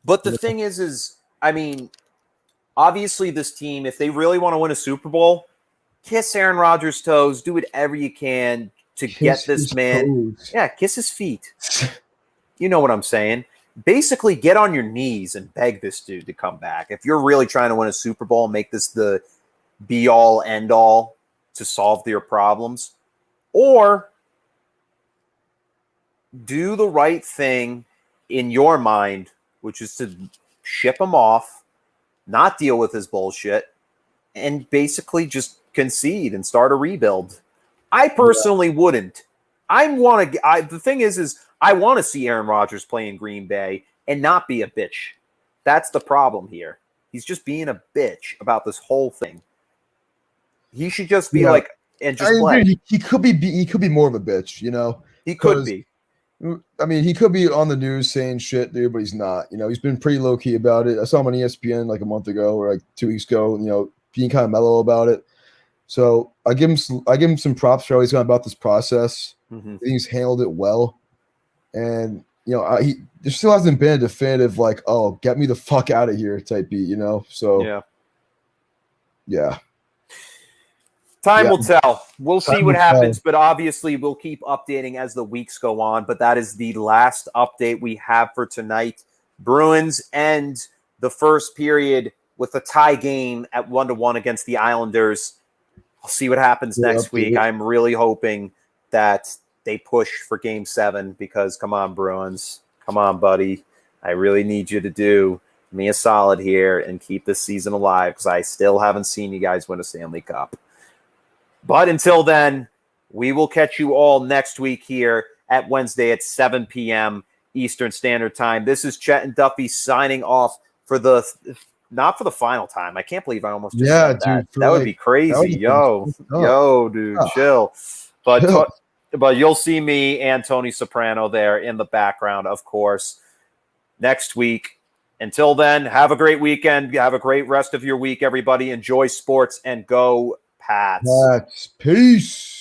F: But the thing is, I mean, obviously this team, if they really want to win a Super Bowl, kiss Aaron Rodgers' toes, do whatever you can to get this man.
G: Toes.
F: Yeah, kiss his feet. You know what I'm saying? Basically, get on your knees and beg this dude to come back. If you're really trying to win a Super Bowl and make this the be-all, end-all to solve their problems, or do the right thing in your mind, which is to ship him off, not deal with his bullshit, and basically just concede and start a rebuild. I personally wouldn't. The thing is I want to see Aaron Rodgers play in Green Bay and not be a bitch. That's the problem here. He's just being a bitch about this whole thing. He should just be like, and just play.
G: He could be more of a bitch, you know.
F: He could be.
G: I mean, he could be on the news saying shit, dude, but he's not. You know, he's been pretty low key about it. I saw him on ESPN like a month ago or like 2 weeks ago. You know, being kind of mellow about it. So I give him some props for how he's gone about this process.
F: Mm-hmm.
G: I think he's handled it well, and you know, there still hasn't been a definitive like, oh, get me the fuck out of here type beat. You know, so yeah.
F: Time will tell. We'll see what happens, but obviously we'll keep updating as the weeks go on. But that is the last update we have for tonight. Bruins end the first period with a tie game at 1-1 against the Islanders. I'll see what happens next week. I'm really hoping that they push for Game 7 because, come on, Bruins. Come on, buddy. I really need you to do me a solid here and keep this season alive because I still haven't seen you guys win a Stanley Cup. But until then, we will catch you all next week here at Wednesday at 7 p.m. Eastern Standard Time. This is Chet and Duffy signing off for not for the final time. I can't believe I almost just said that.
G: Dude,
F: that would be crazy. Yo, dude, chill. But you'll see me and Tony Soprano there in the background, of course, next week. Until then, have a great weekend. Have a great rest of your week, everybody. Enjoy sports and go Pats.
G: Peace.